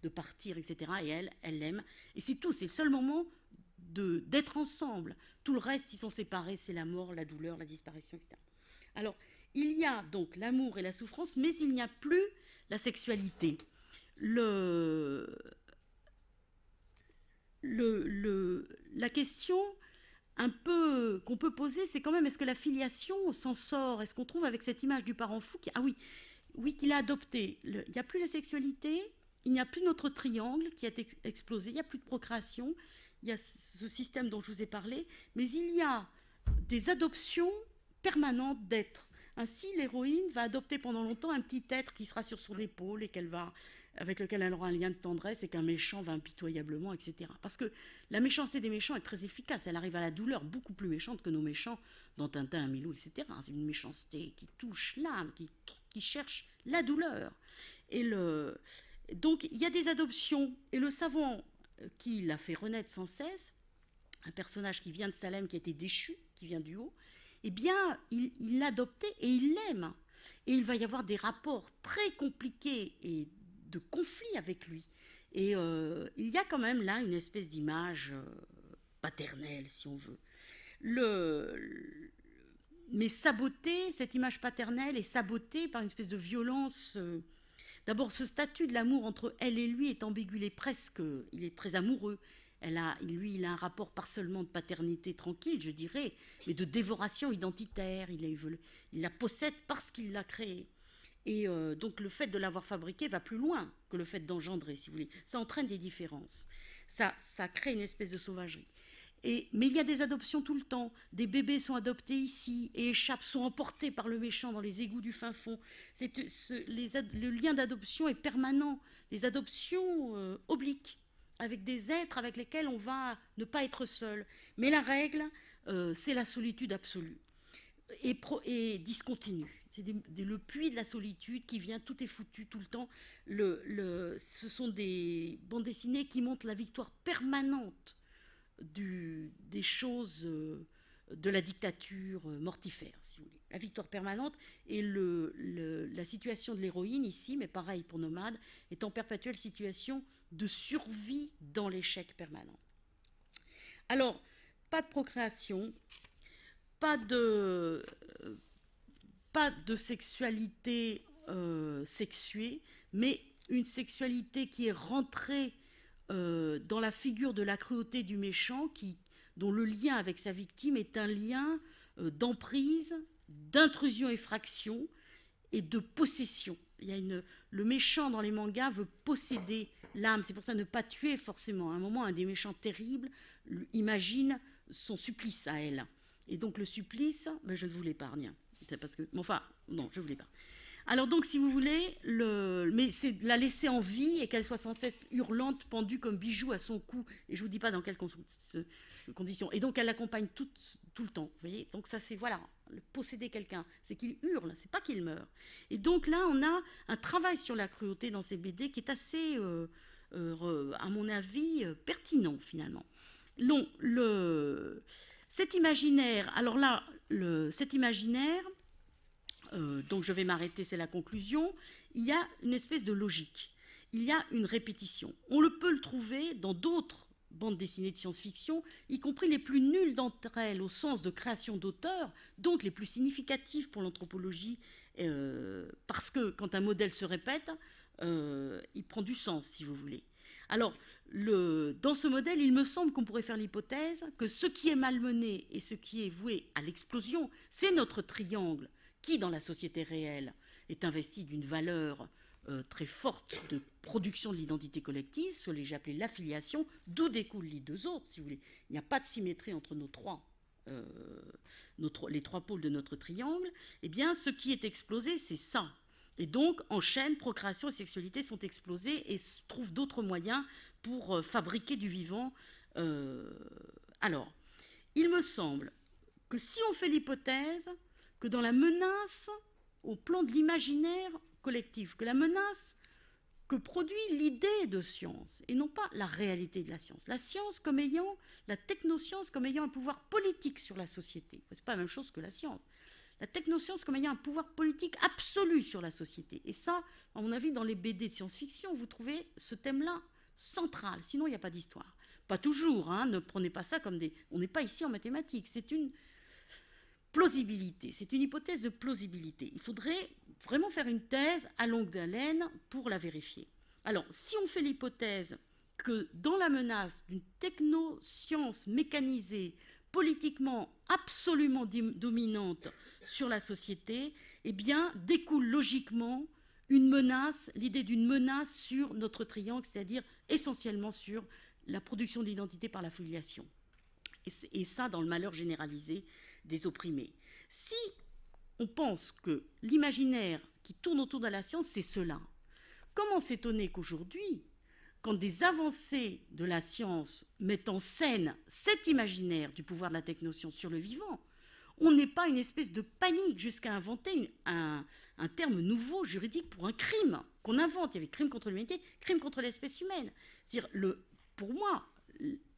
[SPEAKER 2] de partir, etc. Et elle l'aime, et c'est tout, c'est le seul moment d'être ensemble. Tout le reste, ils sont séparés, c'est la mort, la douleur, la disparition, etc. Alors, il y a donc l'amour et la souffrance, mais il n'y a plus la sexualité. La question un peu qu'on peut poser, c'est quand même, est-ce que la filiation s'en sort? Est-ce qu'on trouve avec cette image du parent fou qu'il a adopté? Il n'y a plus la sexualité, il n'y a plus notre triangle qui a explosé, il n'y a plus de procréation, il y a ce système dont je vous ai parlé, mais il y a des adoptions permanentes d'êtres. Ainsi, l'héroïne va adopter pendant longtemps un petit être qui sera sur son épaule et avec lequel elle aura un lien de tendresse, et qu'un méchant va impitoyablement, etc. Parce que la méchanceté des méchants est très efficace. Elle arrive à la douleur beaucoup plus méchante que nos méchants dans Tintin, Milou, etc. C'est une méchanceté qui touche l'âme, qui cherche la douleur. Donc, il y a des adoptions. Et le savant qui l'a fait renaître sans cesse, un personnage qui vient de Salem, qui a été déchu, qui vient du haut, eh bien, il l'a adopté et il l'aime. Et il va y avoir des rapports très compliqués et de conflits avec lui. Et il y a quand même là une espèce d'image paternelle, si on veut. Mais sabotée, cette image paternelle est sabotée par une espèce de violence. D'abord, ce statut de l'amour entre elle et lui est ambigu, il est très amoureux. Il a un rapport pas seulement de paternité tranquille, je dirais, mais de dévoration identitaire. Il la possède parce qu'il l'a créée. Et donc le fait de l'avoir fabriquée va plus loin que le fait d'engendrer, si vous voulez. Ça entraîne des différences. Ça crée une espèce de sauvagerie. Mais il y a des adoptions tout le temps. Des bébés sont adoptés ici et sont emportés par le méchant dans les égouts du fin fond. Le lien d'adoption est permanent. Les adoptions obliques, avec des êtres avec lesquels on va ne pas être seul. Mais la règle, c'est la solitude absolue et discontinue. C'est le puits de la solitude qui vient, tout est foutu tout le temps. Ce sont des bandes dessinées qui montrent la victoire permanente des choses de la dictature mortifère, si vous voulez. La victoire permanente et la situation de l'héroïne ici, mais pareil pour Nomade, est en perpétuelle situation de survie dans l'échec permanent. Alors, pas de procréation, pas de sexualité sexuée, mais une sexualité qui est rentrée dans la figure de la cruauté du méchant, dont le lien avec sa victime est un lien d'emprise, d'intrusion-effraction et de possession. Le méchant dans les mangas veut posséder l'âme, c'est pour ça ne pas tuer forcément. À un moment, un des méchants terribles imagine son supplice à elle. Et donc le supplice, ben, je vous l'épargne. Parce que, enfin, non, je vous l'épargne. Alors donc, si vous voulez, mais c'est de la laisser en vie et qu'elle soit sans cesse hurlante, pendue comme bijou à son cou. Et je ne vous dis pas dans quelles conditions. Et donc, elle l'accompagne tout le temps. Vous voyez, donc ça, c'est, voilà, posséder quelqu'un. C'est qu'il hurle, c'est pas qu'il meurt. Et donc là, on a un travail sur la cruauté dans ces BD qui est assez, à mon avis, pertinent, finalement. Non, cet imaginaire, alors là, cet imaginaire... donc je vais m'arrêter, c'est la conclusion. Il y a une espèce de logique. Il y a une répétition. On peut le trouver dans d'autres bandes dessinées de science-fiction, y compris les plus nulles d'entre elles au sens de création d'auteur, donc les plus significatives pour l'anthropologie, parce que quand un modèle se répète, il prend du sens, si vous voulez. Alors, dans ce modèle, il me semble qu'on pourrait faire l'hypothèse que ce qui est malmené et ce qui est voué à l'explosion, c'est notre triangle, qui, dans la société réelle, est investi d'une valeur très forte de production de l'identité collective, ce que j'ai appelé l'affiliation, d'où découlent les deux autres, si vous voulez. Il n'y a pas de symétrie entre les trois pôles de notre triangle. Eh bien, ce qui est explosé, c'est ça. Et donc, en chaîne, procréation et sexualité sont explosés et trouvent d'autres moyens pour fabriquer du vivant. Alors, il me semble que si on fait l'hypothèse que dans la menace au plan de l'imaginaire collectif, que la menace que produit l'idée de science, et non pas la réalité de la science comme ayant, la technoscience comme ayant un pouvoir politique sur la société. Ce n'est pas la même chose que la science. La technoscience comme ayant un pouvoir politique absolu sur la société. Et ça, à mon avis, dans les BD de science-fiction, vous trouvez ce thème-là central. Sinon, il n'y a pas d'histoire. Pas toujours, hein, ne prenez pas ça comme des... On n'est pas ici en mathématiques, c'est une plausibilité, c'est une hypothèse de plausibilité. Il faudrait vraiment faire une thèse à longue haleine pour la vérifier. Alors, si on fait l'hypothèse que dans la menace d'une technoscience mécanisée, politiquement absolument dominante sur la société, eh bien, découle logiquement une menace, l'idée d'une menace sur notre triangle, c'est-à-dire essentiellement sur la production de l'identité par la filiation. Et ça, dans le malheur généralisé des opprimés. Si on pense que l'imaginaire qui tourne autour de la science, c'est cela, comment s'étonner qu'aujourd'hui, quand des avancées de la science mettent en scène cet imaginaire du pouvoir de la technoscience sur le vivant, on n'ait pas une espèce de panique jusqu'à inventer un terme nouveau juridique pour un crime qu'on invente. Il y avait crime contre l'humanité, crime contre l'espèce humaine. C'est-à-dire, pour moi,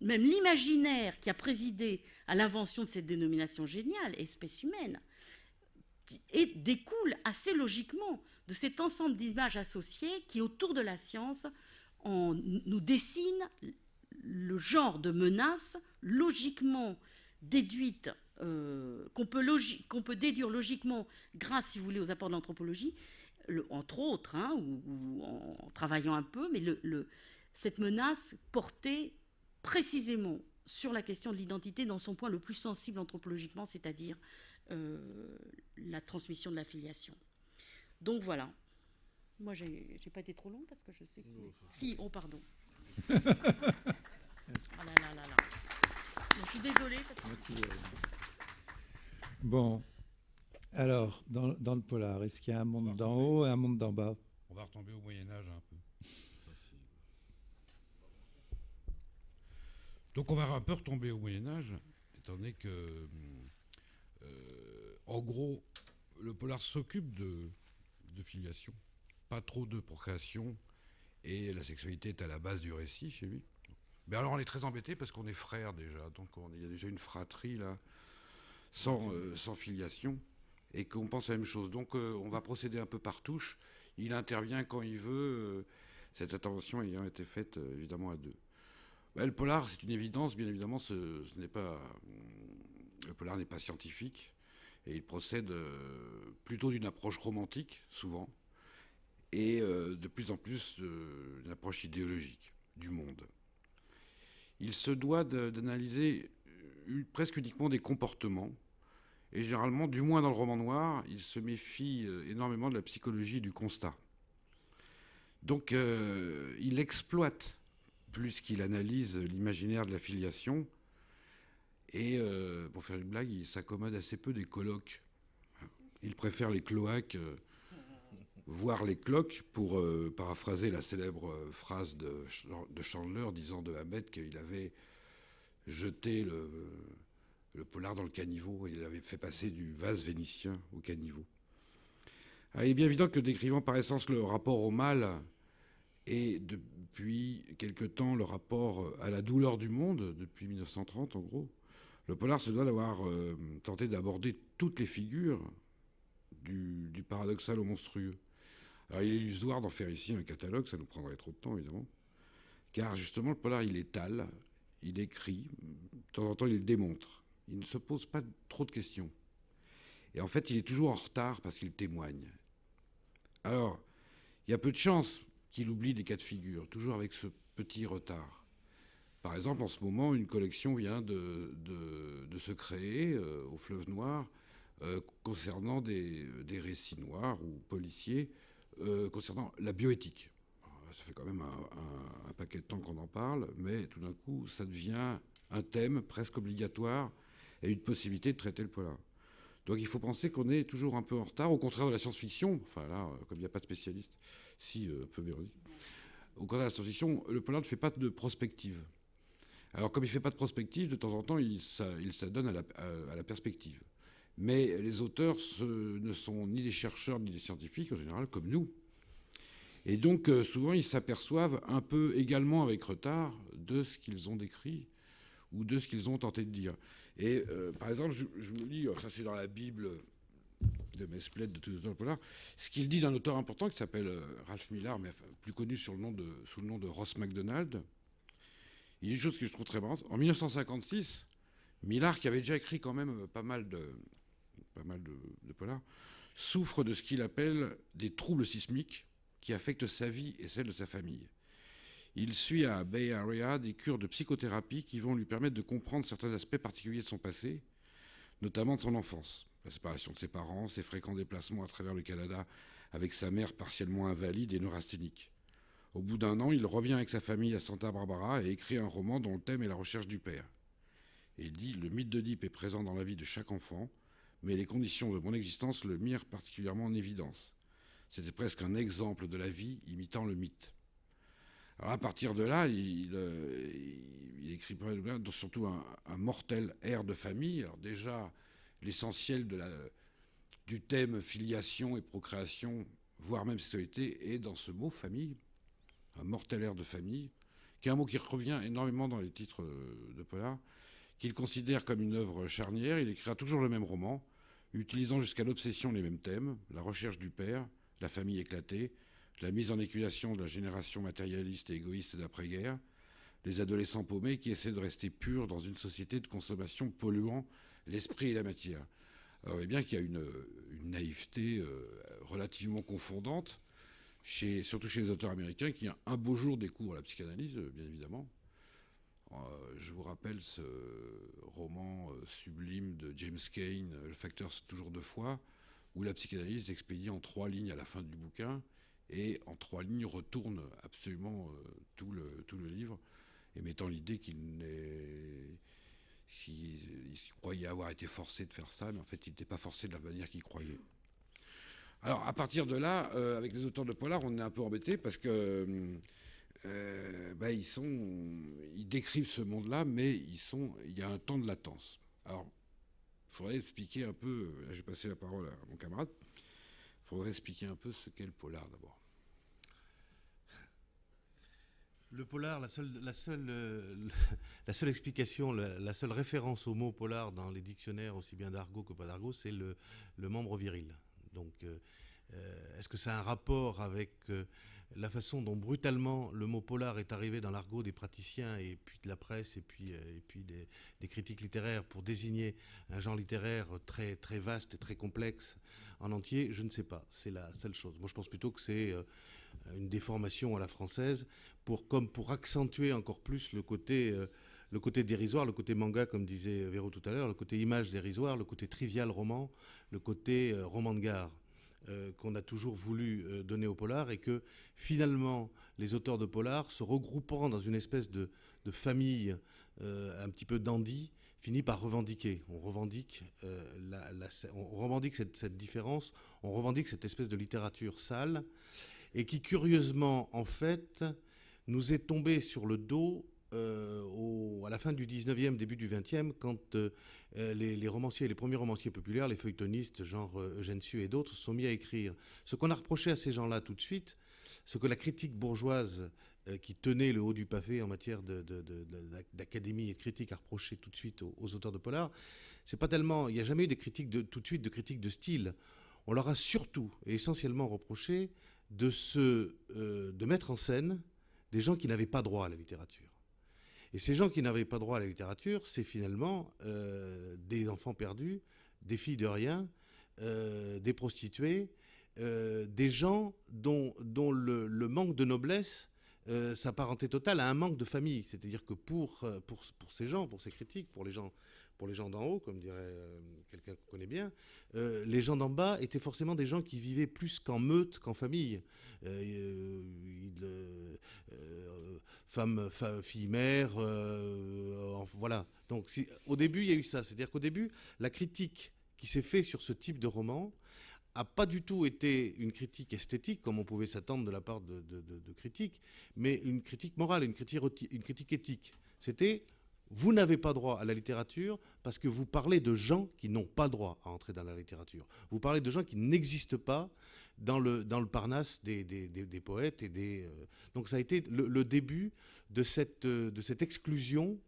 [SPEAKER 2] même l'imaginaire qui a présidé à l'invention de cette dénomination géniale, espèce humaine, découle assez logiquement de cet ensemble d'images associées qui, autour de la science, nous dessine le genre de menace logiquement déduite, qu'on peut déduire logiquement grâce, si vous voulez, aux apports de l'anthropologie, entre autres, hein, ou en travaillant un peu, mais cette menace portée précisément sur la question de l'identité dans son point le plus sensible anthropologiquement, c'est-à-dire la transmission de la filiation. Donc voilà. Moi, j'ai pas été trop long parce que je sais que... Si, oh pardon. Oh là là là là. Je suis désolée parce que...
[SPEAKER 3] Bon, alors, dans le polar, est-ce qu'il y a un monde d'en haut et un monde d'en bas?
[SPEAKER 4] On va retomber au Moyen-Âge un peu. Donc on va un peu retomber au Moyen-Âge, étant donné que, en gros, le polar s'occupe de filiation, pas trop de procréation, et la sexualité est à la base du récit chez lui. Mais alors on est très embêté parce qu'on est frères déjà, donc il y a déjà une fratrie là, sans filiation, et qu'on pense la même chose. Donc on va procéder un peu par touche. Il intervient quand il veut, cette intervention ayant été faite évidemment à deux. Le polar, c'est une évidence, bien évidemment, ce n'est pas Le polar n'est pas scientifique et il procède plutôt d'une approche romantique, souvent, et de plus en plus d'une approche idéologique du monde. Il se doit d'analyser presque uniquement des comportements, et généralement, du moins dans le roman noir, il se méfie énormément de la psychologie du constat. Donc il exploite plus qu'il analyse l'imaginaire de la filiation, et pour faire une blague, il s'accommode assez peu des colloques. Il préfère les cloaques, voire les cloques, pour paraphraser la célèbre phrase de Chandler disant de Hammett qu'il avait jeté le polar dans le caniveau et il avait fait passer du vase vénitien au caniveau. Il est bien évident que décrivant par essence le rapport au mal et depuis quelque temps le rapport à la douleur du monde, depuis 1930 en gros, le polar se doit d'avoir tenté d'aborder toutes les figures du paradoxal au monstrueux. Alors il est illusoire d'en faire ici un catalogue, ça nous prendrait trop de temps évidemment, car justement le polar il étale, il écrit, de temps en temps il démontre, il ne se pose pas trop de questions. Et en fait il est toujours en retard parce qu'il témoigne. Alors il y a peu de chances qu'il oublie des cas de figure, toujours avec ce petit retard. Par exemple, en ce moment, une collection vient de se créer au Fleuve Noir concernant des récits noirs ou policiers concernant la bioéthique. Alors, ça fait quand même un paquet de temps qu'on en parle, mais tout d'un coup, ça devient un thème presque obligatoire et une possibilité de traiter le polar. Donc il faut penser qu'on est toujours un peu en retard, au contraire de la science-fiction. Enfin là, comme il n'y a pas de spécialiste, si, un peu Véronique. Au contraire de la science-fiction, le polar ne fait pas de prospective. Alors, comme il ne fait pas de prospective, de temps en temps, il s'adonne à la perspective. Mais les auteurs ne sont ni des chercheurs ni des scientifiques, en général, comme nous. Et donc, souvent, ils s'aperçoivent un peu également avec retard de ce qu'ils ont décrit ou de ce qu'ils ont tenté de dire. Et par exemple, je me lis, ça c'est dans la Bible de Mesplède, de tous les auteurs de polar, ce qu'il dit d'un auteur important qui s'appelle Ralph Millar, mais plus connu sous le nom de Ross MacDonald. Il y a une chose que je trouve très marrante. En 1956, Millar, qui avait déjà écrit quand même pas mal de polars, souffre de ce qu'il appelle des troubles sismiques qui affectent sa vie et celle de sa famille. Il suit à Bay Area des cures de psychothérapie qui vont lui permettre de comprendre certains aspects particuliers de son passé, notamment de son enfance. La séparation de ses parents, ses fréquents déplacements à travers le Canada avec sa mère partiellement invalide et neurasthénique. Au bout d'un an, il revient avec sa famille à Santa Barbara et écrit un roman dont le thème est la recherche du père. Et il dit « Le mythe d'Oedipe est présent dans la vie de chaque enfant, mais les conditions de mon existence le mirent particulièrement en évidence. C'était presque un exemple de la vie imitant le mythe. » Alors à partir de là, il écrit surtout un mortel air de famille. Alors déjà, l'essentiel du thème filiation et procréation, voire même sexualité, est dans ce mot « famille ». Un mortel air de famille, qui est un mot qui revient énormément dans les titres de polar, qu'il considère comme une œuvre charnière. Il écrira toujours le même roman, utilisant jusqu'à l'obsession les mêmes thèmes, la recherche du père, la famille éclatée, la mise en éculation de la génération matérialiste et égoïste d'après-guerre, les adolescents paumés qui essaient de rester purs dans une société de consommation polluant l'esprit et la matière. Alors, bien qu'il y a une naïveté relativement confondante, surtout chez les auteurs américains, qui un beau jour découvrent la psychanalyse, bien évidemment. Je vous rappelle ce roman sublime de James Cain, Le facteur toujours deux fois, où la psychanalyse expédie en 3 lignes à la fin du bouquin, et en 3 lignes retourne absolument tout le livre, émettant l'idée qu'il croyait avoir été forcé de faire ça, mais en fait il n'était pas forcé de la manière qu'il croyait. Alors à partir de là, avec les auteurs de polar, on est un peu embêté parce que ils décrivent ce monde-là, mais il y a un temps de latence. Alors, il faudrait expliquer un peu, là, je vais passer la parole à mon camarade, il faudrait expliquer un peu ce qu'est le polar d'abord.
[SPEAKER 5] Le polar, la seule explication, la seule référence au mot polar dans les dictionnaires, aussi bien d'argot que pas d'argot, c'est le membre viril. Donc, est-ce que ça a un rapport avec la façon dont brutalement le mot polar est arrivé dans l'argot des praticiens et puis de la presse et puis des critiques littéraires pour désigner un genre littéraire très, très vaste et très complexe en entier, je ne sais pas. C'est la seule chose. Moi, je pense plutôt que c'est une déformation à la française comme pour accentuer encore plus le côté dérisoire, le côté manga, comme disait Véro tout à l'heure, le côté image dérisoire, le côté trivial roman, le côté roman de gare. Qu'on a toujours voulu donner au polar, et que finalement les auteurs de polar, se regroupant dans une espèce de famille un petit peu dandy, finit par revendiquer. On revendique, cette différence, on revendique cette espèce de littérature sale, et qui curieusement en fait nous est tombée sur le dos à la fin du 19e, début du 20e, quand les romanciers, les premiers romanciers populaires, les feuilletonistes, genre Eugène Sue et d'autres, se sont mis à écrire. Ce qu'on a reproché à ces gens-là tout de suite, ce que la critique bourgeoise qui tenait le haut du pavé en matière d'académie et de critique a reproché tout de suite aux auteurs de polar, c'est pas tellement... Il n'y a jamais eu tout de suite de critiques de style. On leur a surtout et essentiellement reproché de mettre en scène des gens qui n'avaient pas droit à la littérature. Et ces gens qui n'avaient pas droit à la littérature, c'est finalement des enfants perdus, des filles de rien, des prostituées, des gens dont le manque de noblesse s'apparentait total à un manque de famille. C'est-à-dire que pour ces gens, pour ces critiques, pour les gens d'en haut, comme dirait quelqu'un qu'on connaît bien, les gens d'en bas étaient forcément des gens qui vivaient plus qu'en meute qu'en famille. Femmes, filles, mères, voilà. Donc au début, il y a eu ça. C'est-à-dire qu'au début, la critique qui s'est faite sur ce type de roman n'a pas du tout été une critique esthétique, comme on pouvait s'attendre de la part de critiques, mais une critique morale, une critique éthique. C'était... Vous n'avez pas droit à la littérature parce que vous parlez de gens qui n'ont pas droit à entrer dans la littérature. Vous parlez de gens qui n'existent pas dans le Parnasse des poètes. Donc ça a été le début de cette exclusion,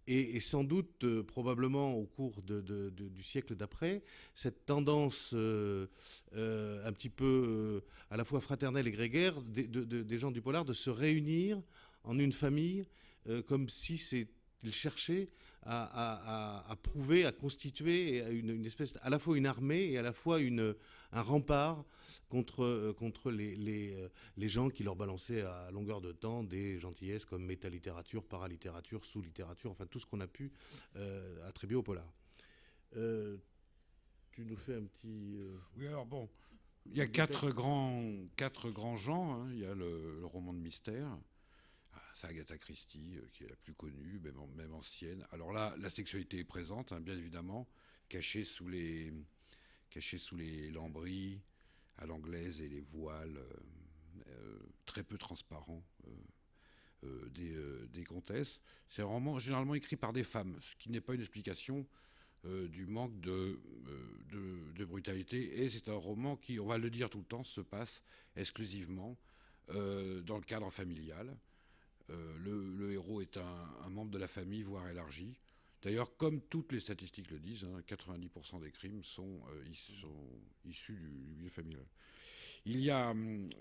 [SPEAKER 5] et sans doute, probablement au cours du siècle d'après, cette tendance un petit peu à la fois fraternelle et grégaire des gens du polar de se réunir en une famille comme si ils cherchaient à prouver, à constituer une espèce, à la fois une armée et à la fois un rempart contre les gens qui leur balançaient à longueur de temps des gentillesses comme métalittérature, paralittérature, sous-littérature, enfin tout ce qu'on a pu attribuer au polar. Tu nous fais un petit...
[SPEAKER 4] Oui, alors bon, il y a quatre grands genres. Hein. Il y a le roman de mystère. C'est Agatha Christie qui est la plus connue, même ancienne. Alors là, la sexualité est présente, hein, bien évidemment, cachée sous les lambris à l'anglaise et les voiles très peu transparents des comtesses. C'est un roman généralement écrit par des femmes, ce qui n'est pas une explication du manque de brutalité. Et c'est un roman qui, on va le dire tout le temps, se passe exclusivement dans le cadre familial. Le héros est un membre de la famille, voire élargi. D'ailleurs, comme toutes les statistiques le disent, hein, 90% des crimes sont issus du milieu familial.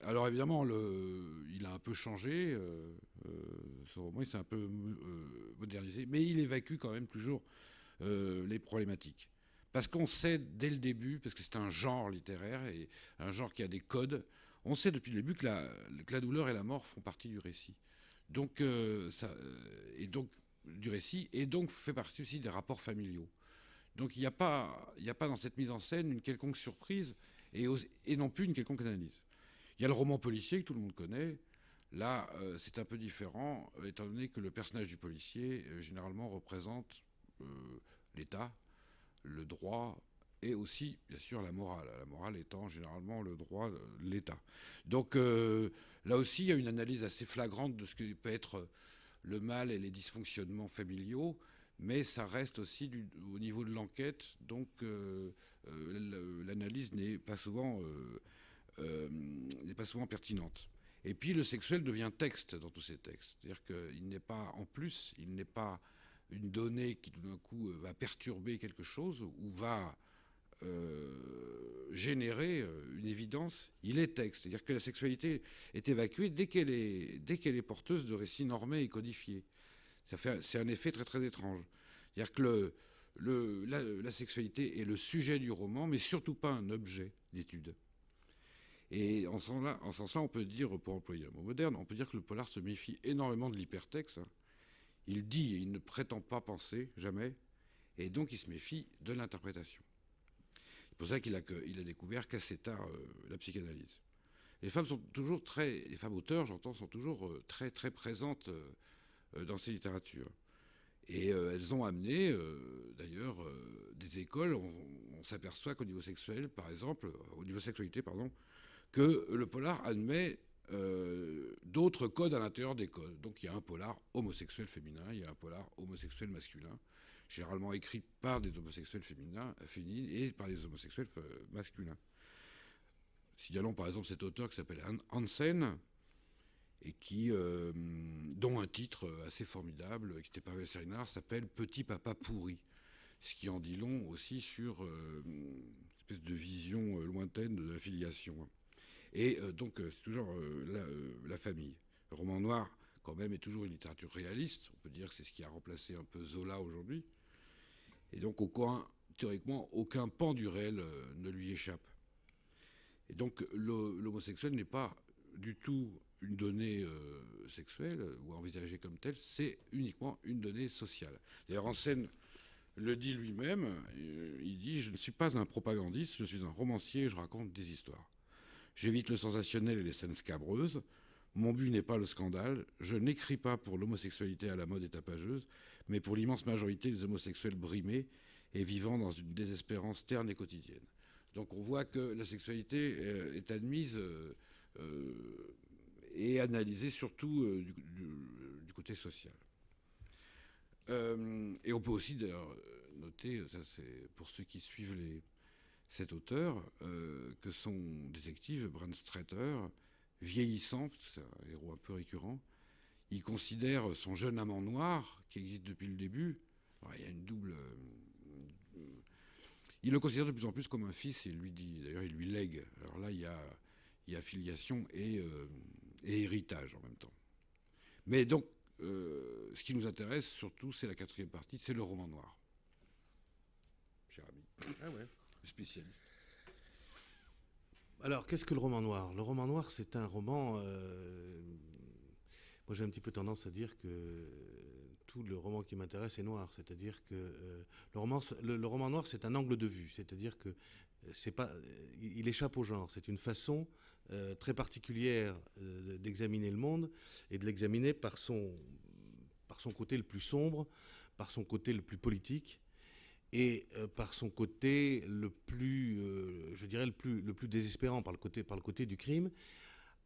[SPEAKER 4] Alors évidemment, il a un peu changé, ce roman, il s'est un peu modernisé, mais il évacue quand même toujours les problématiques. Parce qu'on sait dès le début, parce que c'est un genre littéraire, et un genre qui a des codes, on sait depuis le début que la douleur et la mort font partie du récit. Donc, du récit, et donc fait partie aussi des rapports familiaux. Donc il n'y a pas dans cette mise en scène une quelconque surprise et non plus une quelconque analyse. Il y a le roman policier que tout le monde connaît. Là, c'est un peu différent, étant donné que le personnage du policier, généralement, représente l'État, le droit, et aussi, bien sûr, la morale. La morale étant généralement le droit de l'État. Donc là aussi, il y a une analyse assez flagrante de ce que peut être le mal et les dysfonctionnements familiaux, mais ça reste aussi au niveau de l'enquête. Donc l'analyse n'est pas souvent pertinente. Et puis le sexuel devient texte dans tous ces textes. C'est-à-dire qu'il n'est pas, en plus, il n'est pas une donnée qui tout d'un coup va perturber quelque chose ou va générer une évidence, il est texte. C'est-à-dire que la sexualité est évacuée dès qu'elle est porteuse de récits normés et codifiés. C'est un effet très très étrange. C'est-à-dire que la sexualité est le sujet du roman, mais surtout pas un objet d'étude. Et en ce sens-là, on peut dire, pour employer un mot moderne, on peut dire que le polar se méfie énormément de l'hypertexte. Il dit et il ne prétend pas penser, jamais, et donc il se méfie de l'interprétation. C'est pour ça qu'il a découvert qu'assez tard la psychanalyse. Les femmes auteurs, j'entends, sont toujours très très présentes dans ces littératures. Et elles ont amené, d'ailleurs, des écoles. On s'aperçoit qu'au niveau sexuel, par exemple, au niveau sexualité, pardon, que le polar admet d'autres codes à l'intérieur des codes. Donc il y a un polar homosexuel féminin, il y a un polar homosexuel masculin, généralement écrit par des homosexuels féminines et par des homosexuels masculins. Signalons par exemple cet auteur qui s'appelle Hansen, et dont un titre assez formidable, qui était paru à Sérinard, s'appelle « Petit papa pourri », ce qui en dit long aussi sur une espèce de vision lointaine de la filiation. Et donc c'est toujours la famille. Le roman noir, quand même, est toujours une littérature réaliste. On peut dire que c'est ce qui a remplacé un peu Zola aujourd'hui. Et donc, théoriquement, aucun pan du réel ne lui échappe. Et donc, l'homosexuel n'est pas du tout une donnée sexuelle ou envisagée comme telle, c'est uniquement une donnée sociale. D'ailleurs, Hansen le dit lui-même, il dit « Je ne suis pas un propagandiste, je suis un romancier et je raconte des histoires. J'évite le sensationnel et les scènes scabreuses. Mon but n'est pas le scandale. Je n'écris pas pour l'homosexualité à la mode et tapageuse, mais pour l'immense majorité des homosexuels brimés et vivant dans une désespérance terne et quotidienne. » Donc on voit que la sexualité est admise et analysée surtout du côté social. Et on peut aussi d'ailleurs noter, ça c'est pour ceux qui suivent cet auteur, que son détective, Brandstreiter, vieillissant, c'est un héros un peu récurrent, il considère son jeune amant noir, qui existe depuis le début, il y a une double... il le considère de plus en plus comme un fils, et d'ailleurs il lui lègue. Alors là, il y a filiation et héritage en même temps. Mais donc, ce qui nous intéresse surtout, c'est la quatrième partie, c'est le roman noir. Cher ami.
[SPEAKER 5] Ah ouais.
[SPEAKER 4] Spécialiste.
[SPEAKER 5] Alors, qu'est-ce que le roman noir ? Le roman noir, c'est un roman... moi, j'ai un petit peu tendance à dire que tout le roman qui m'intéresse est noir. C'est-à-dire que le roman noir, c'est un angle de vue. C'est-à-dire que il échappe au genre. C'est une façon très particulière d'examiner le monde et de l'examiner par son côté le plus sombre, par son côté le plus politique, et par son côté le plus, je dirais, le plus désespérant, par le côté du crime,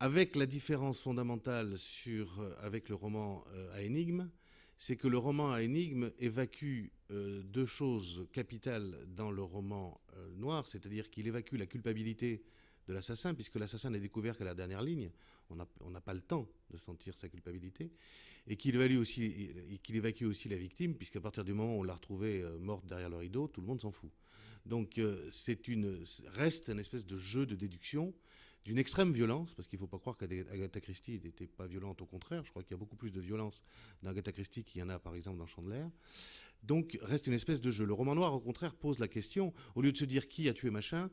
[SPEAKER 5] avec la différence fondamentale avec le roman à énigme, c'est que le roman à énigme évacue deux choses capitales dans le roman noir, c'est-à-dire qu'il évacue la culpabilité de l'assassin, puisque l'assassin n'est découvert qu'à la dernière ligne, on n'a pas le temps de sentir sa culpabilité, et qu'il évacue aussi la victime, puisqu'à partir du moment où on l'a retrouvée morte derrière le rideau, tout le monde s'en fout. Donc reste une espèce de jeu de déduction d'une extrême violence, parce qu'il ne faut pas croire qu'Agatha Christie n'était pas violente, au contraire, je crois qu'il y a beaucoup plus de violence dans Agatha Christie qu'il y en a par exemple dans Chandler. Donc reste une espèce de jeu. Le roman noir, au contraire, pose la question, au lieu de se dire qui a tué machin,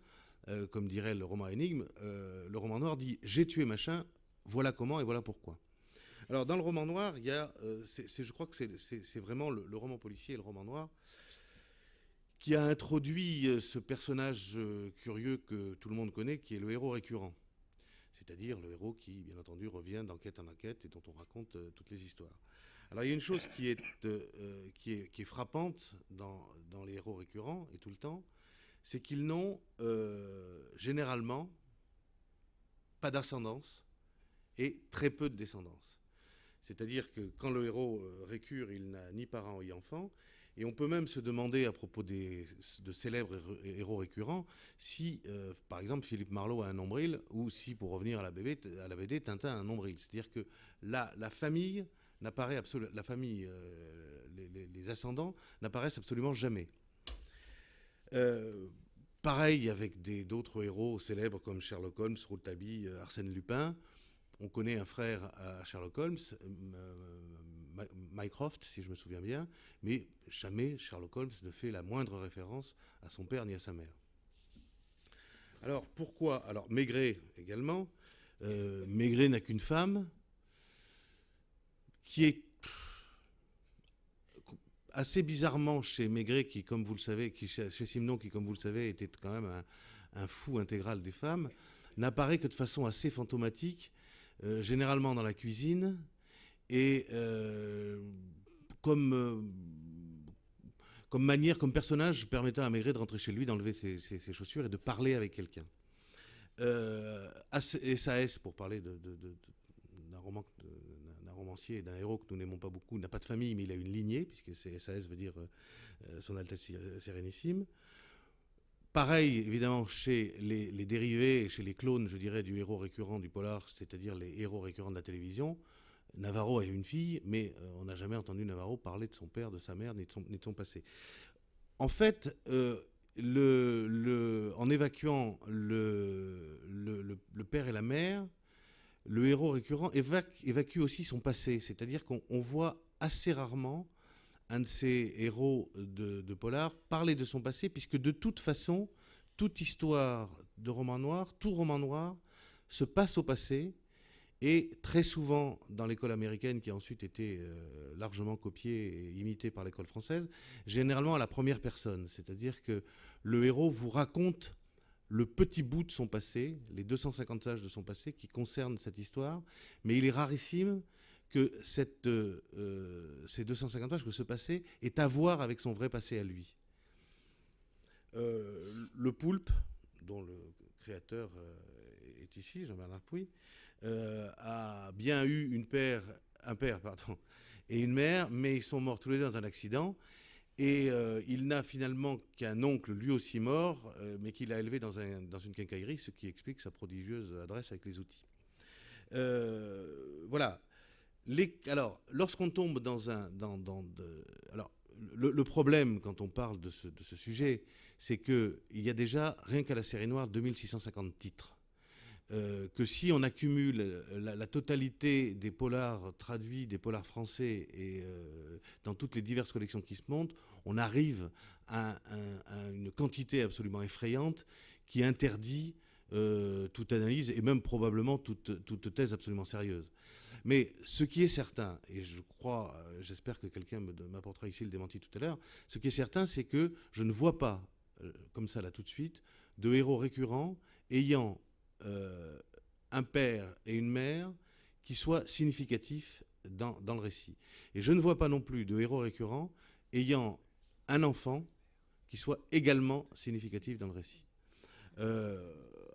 [SPEAKER 5] comme dirait le roman énigme, le roman noir dit j'ai tué machin, voilà comment et voilà pourquoi. Alors dans le roman noir, il y a, je crois que c'est vraiment le roman policier et le roman noir qui a introduit ce personnage curieux que tout le monde connaît, qui est le héros récurrent. C'est-à-dire le héros qui, bien entendu, revient d'enquête en enquête et dont on raconte toutes les histoires. Alors il y a une chose qui est frappante dans les héros récurrents, et tout le temps, c'est qu'ils n'ont généralement pas d'ascendance et très peu de descendance. C'est-à-dire que quand le héros récure, il n'a ni parents ni enfants. Et on peut même se demander, à propos de célèbres héros récurrents, si, par exemple, Philippe Marlowe a un nombril, ou si, pour revenir à la BD, Tintin a un nombril. C'est-à-dire que la famille n'apparaît absolument, les ascendants n'apparaissent absolument jamais. Pareil avec d'autres héros célèbres comme Sherlock Holmes, Rouletabille, Arsène Lupin. On connaît un frère à Sherlock Holmes, Mycroft, si je me souviens bien, mais jamais Sherlock Holmes ne fait la moindre référence à son père ni à sa mère. Alors pourquoi? Alors Maigret également. Maigret n'a qu'une femme qui est assez bizarrement chez Maigret, qui, comme vous le savez, chez Simenon, qui, comme vous le savez, était quand même un fou intégral des femmes, n'apparaît que de façon assez fantomatique, généralement dans la cuisine, et comme manière, comme personnage permettant à Maigret de rentrer chez lui, d'enlever ses chaussures et de parler avec quelqu'un. SAS, pour parler d'un romancier, d'un héros que nous n'aimons pas beaucoup, n'a pas de famille, mais il a une lignée, puisque SAS veut dire Son Altesse Sérénissime. Pareil, évidemment, chez les dérivés et chez les clones, je dirais, du héros récurrent du polar, c'est-à-dire les héros récurrents de la télévision. Navarro a une fille, mais on n'a jamais entendu Navarro parler de son père, de sa mère, ni de son passé. En fait, en évacuant le père et la mère, le héros récurrent évacue aussi son passé. C'est-à-dire qu'on voit assez rarement un de ces héros de polar parler de son passé, puisque de toute façon, toute histoire de roman noir, tout roman noir se passe au passé. Et très souvent, dans l'école américaine, qui a ensuite été largement copiée et imitée par l'école française, généralement à la première personne. C'est-à-dire que le héros vous raconte le petit bout de son passé, les 250 pages de son passé qui concernent cette histoire, mais il est rarissime que ces 250 pages, que ce passé, ait à voir avec son vrai passé à lui. Le Poulpe, dont le créateur est ici, Jean-Bernard Puy, a bien eu un père et une mère, mais ils sont morts tous les deux dans un accident. Et il n'a finalement qu'un oncle, lui aussi mort, mais qu'il a élevé dans une quincaillerie, ce qui explique sa prodigieuse adresse avec les outils. Voilà. Alors, lorsqu'on tombe le problème, quand on parle de ce sujet, c'est qu'il y a déjà, rien qu'à la série noire, 2650 titres. Que si on accumule la totalité des polars traduits, des polars français, et dans toutes les diverses collections qui se montent, on arrive à une quantité absolument effrayante qui interdit toute analyse et même probablement toute thèse absolument sérieuse. Mais ce qui est certain, et j'espère que quelqu'un m'apportera ici le démenti tout à l'heure, ce qui est certain, c'est que je ne vois pas, comme ça là tout de suite, de héros récurrents ayant un père et une mère qui soient significatifs dans le récit. Et je ne vois pas non plus de héros récurrents ayant un enfant qui soit également significatif dans le récit.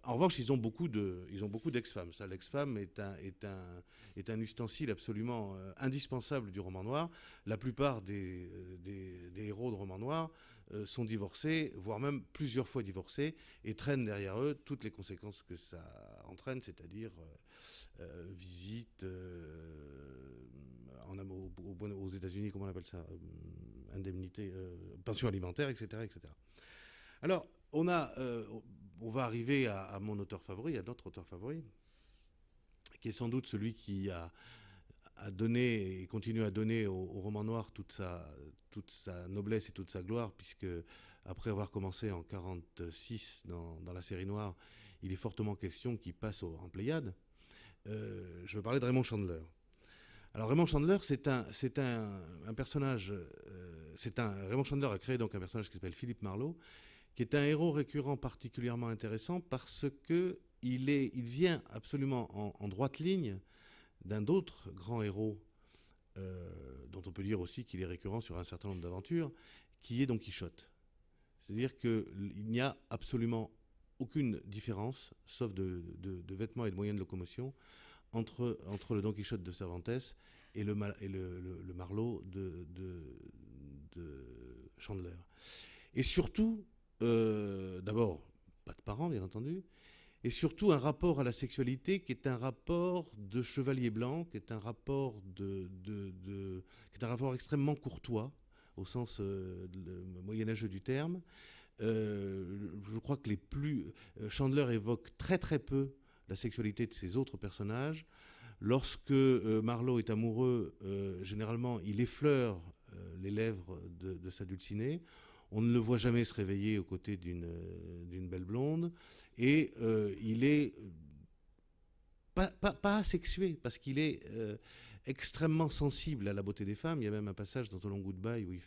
[SPEAKER 5] En revanche, ils ont beaucoup d'ex-femmes. Ça, l'ex-femme est un ustensile absolument indispensable du roman noir. La plupart des héros de roman noir sont divorcés, voire même plusieurs fois divorcés, et traînent derrière eux toutes les conséquences que ça entraîne, c'est-à-dire visite aux États-Unis, comment on appelle ça, indemnité, pension alimentaire, etc., etc. Alors, on va arriver à mon auteur favori, à notre auteur favori, qui est sans doute celui qui a donné et continue à donner au roman noir toute sa noblesse et toute sa gloire, puisque après avoir commencé en 1946 dans la série noire, il est fortement question qu'il passe en Pléiade. Je veux parler de Raymond Chandler. Alors Raymond Chandler, c'est un personnage. Raymond Chandler a créé donc un personnage qui s'appelle Philippe Marlowe, qui est un héros récurrent particulièrement intéressant parce que il vient absolument en droite ligne d'un autre grand héros, dont on peut dire aussi qu'il est récurrent sur un certain nombre d'aventures, qui est Don Quichotte. C'est-à-dire qu'il n'y a absolument aucune différence, sauf de vêtements et de moyens de locomotion, entre le Don Quichotte de Cervantes et le Marlowe de Chandler. Et surtout, d'abord, pas de parents, bien entendu, et surtout un rapport à la sexualité qui est un rapport de chevalier blanc, qui est un rapport extrêmement courtois, au sens moyenâgeux du terme, Je crois que Chandler évoque très très peu la sexualité de ses autres personnages. Lorsque Marlowe est amoureux, généralement, il effleure les lèvres de sa dulcinée. On ne le voit jamais se réveiller aux côtés d'une belle blonde. Et il est pas asexué, parce qu'il est extrêmement sensible à la beauté des femmes. Il y a même un passage dans A Long Goodbye où il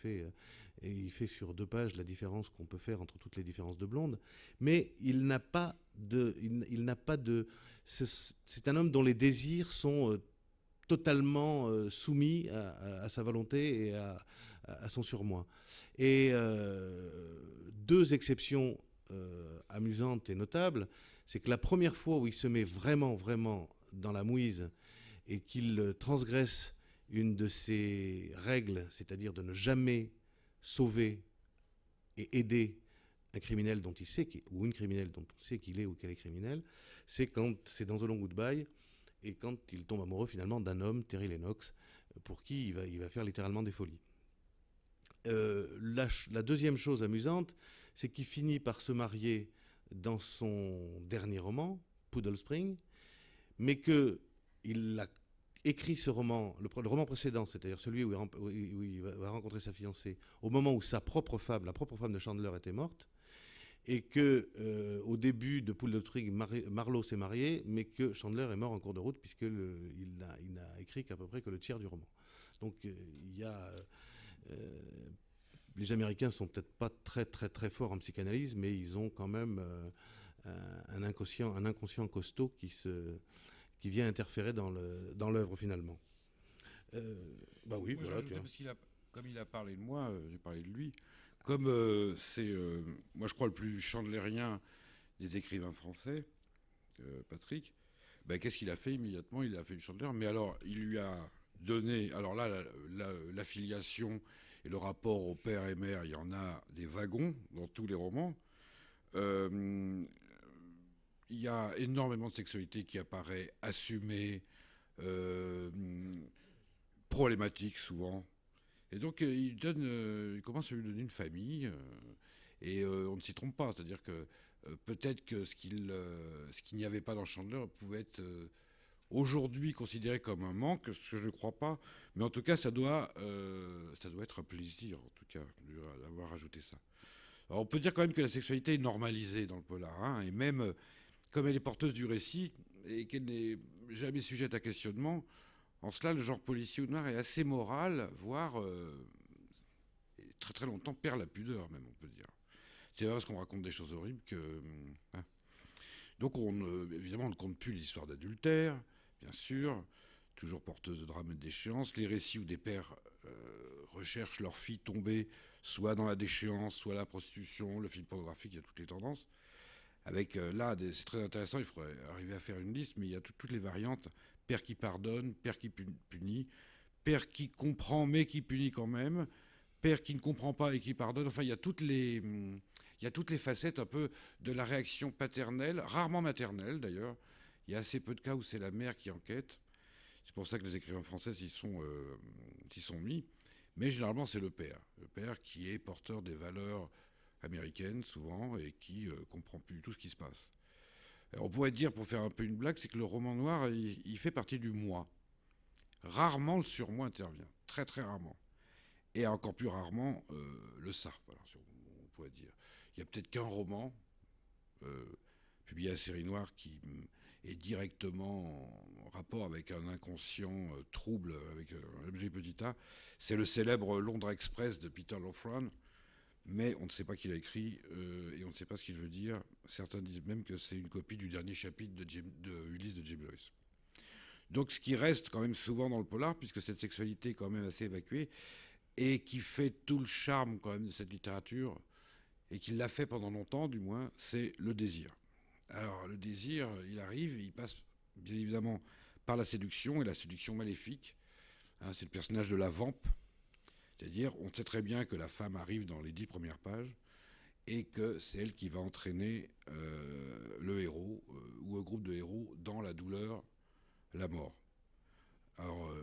[SPEAKER 5] fait sur 2 pages la différence qu'on peut faire entre toutes les différences de blondes. Mais il n'a pas de... C'est un homme dont les désirs sont totalement soumis à sa volonté et à son surmoi. Et 2 exceptions amusantes et notables, c'est que la première fois où il se met vraiment, vraiment dans la mouise et qu'il transgresse une de ses règles, c'est-à-dire de ne jamais sauver et aider un criminel dont il sait ou une criminelle dont on sait qu'il est ou qu'elle est criminelle, c'est quand c'est dans A Long Goodbye et quand il tombe amoureux finalement d'un homme, Terry Lennox, pour qui il va faire littéralement des folies. La deuxième chose amusante, c'est qu'il finit par se marier dans son dernier roman, Poodle Spring, mais qu'il a écrit ce roman, le roman précédent, c'est-à-dire celui où il va rencontrer sa fiancée, au moment où la propre femme de Chandler était morte, et que au début de Poodle Spring, Marlowe s'est marié, mais que Chandler est mort en cours de route, puisqu'il n'a écrit qu'à peu près que le tiers du roman. Donc il y a... les Américains sont peut-être pas très très très forts en psychanalyse, mais ils ont quand même un inconscient costaud qui vient interférer dans l'œuvre finalement. Bah oui,
[SPEAKER 4] moi,
[SPEAKER 5] voilà.
[SPEAKER 4] Parce comme il a parlé de moi, j'ai parlé de lui. Comme c'est, moi je crois, le plus chandlerien des écrivains français, Patrick, ben, qu'est-ce qu'il a fait immédiatement? Il a fait du Chandler, mais alors il lui a donné, alors là, l'affiliation et le rapport au père et mère, il y en a des wagons dans tous les romans. Il y a énormément de sexualité qui apparaît assumée, problématique souvent. Et donc il commence à lui donner une famille, et on ne s'y trompe pas. C'est-à-dire que peut-être que ce qu'il n'y avait pas dans Chandler pouvait être aujourd'hui considéré comme un manque, ce que je ne crois pas. Mais en tout cas, ça doit être un plaisir, en tout cas, d'avoir ajouté ça. Alors on peut dire quand même que la sexualité est normalisée dans le polar, hein, et même comme elle est porteuse du récit et qu'elle n'est jamais sujette à questionnement, en cela, le genre policier ou noir est assez moral, voire très très longtemps perd la pudeur, même, on peut dire. C'est pas parce qu'on raconte des choses horribles que... hein. Donc, évidemment, on ne compte plus l'histoire d'adultère, bien sûr, toujours porteuse de drames et de déchéances. Les récits où des pères recherchent leur fille tombée, soit dans la déchéance, soit la prostitution, le film pornographique, il y a toutes les tendances. Avec là, c'est très intéressant, il faudrait arriver à faire une liste, mais il y a toutes les variantes. Père qui pardonne, père qui punit, père qui comprend mais qui punit quand même, père qui ne comprend pas et qui pardonne. Enfin, il y a toutes les facettes un peu de la réaction paternelle, rarement maternelle d'ailleurs. Il y a assez peu de cas où c'est la mère qui enquête. C'est pour ça que les écrivains français s'y sont mis. Mais généralement, c'est le père qui est porteur des valeurs américaines souvent et qui comprend plus du tout ce qui se passe. On pourrait dire, pour faire un peu une blague, c'est que le roman noir, il fait partie du moi. Rarement le surmoi intervient, très très rarement. Et encore plus rarement le ça, voilà, on pourrait dire. Il y a peut-être qu'un roman publié à la série noire qui est directement en rapport avec un inconscient trouble, avec un objet petit a. C'est le célèbre Londres Express de Peter Loughrane. Mais on ne sait pas qui l'a écrit et on ne sait pas ce qu'il veut dire. Certains disent même que c'est une copie du dernier chapitre de Ulysse de James Joyce. Donc ce qui reste quand même souvent dans le polar, puisque cette sexualité est quand même assez évacuée, et qui fait tout le charme quand même de cette littérature, et qui l'a fait pendant longtemps du moins, c'est le désir. Alors le désir, il arrive, il passe bien évidemment par la séduction, et la séduction maléfique. Hein, c'est le personnage de la vampe. C'est-à-dire, on sait très bien que la femme arrive dans les 10 premières pages et que c'est elle qui va entraîner le héros ou un groupe de héros dans la douleur, la mort. Alors,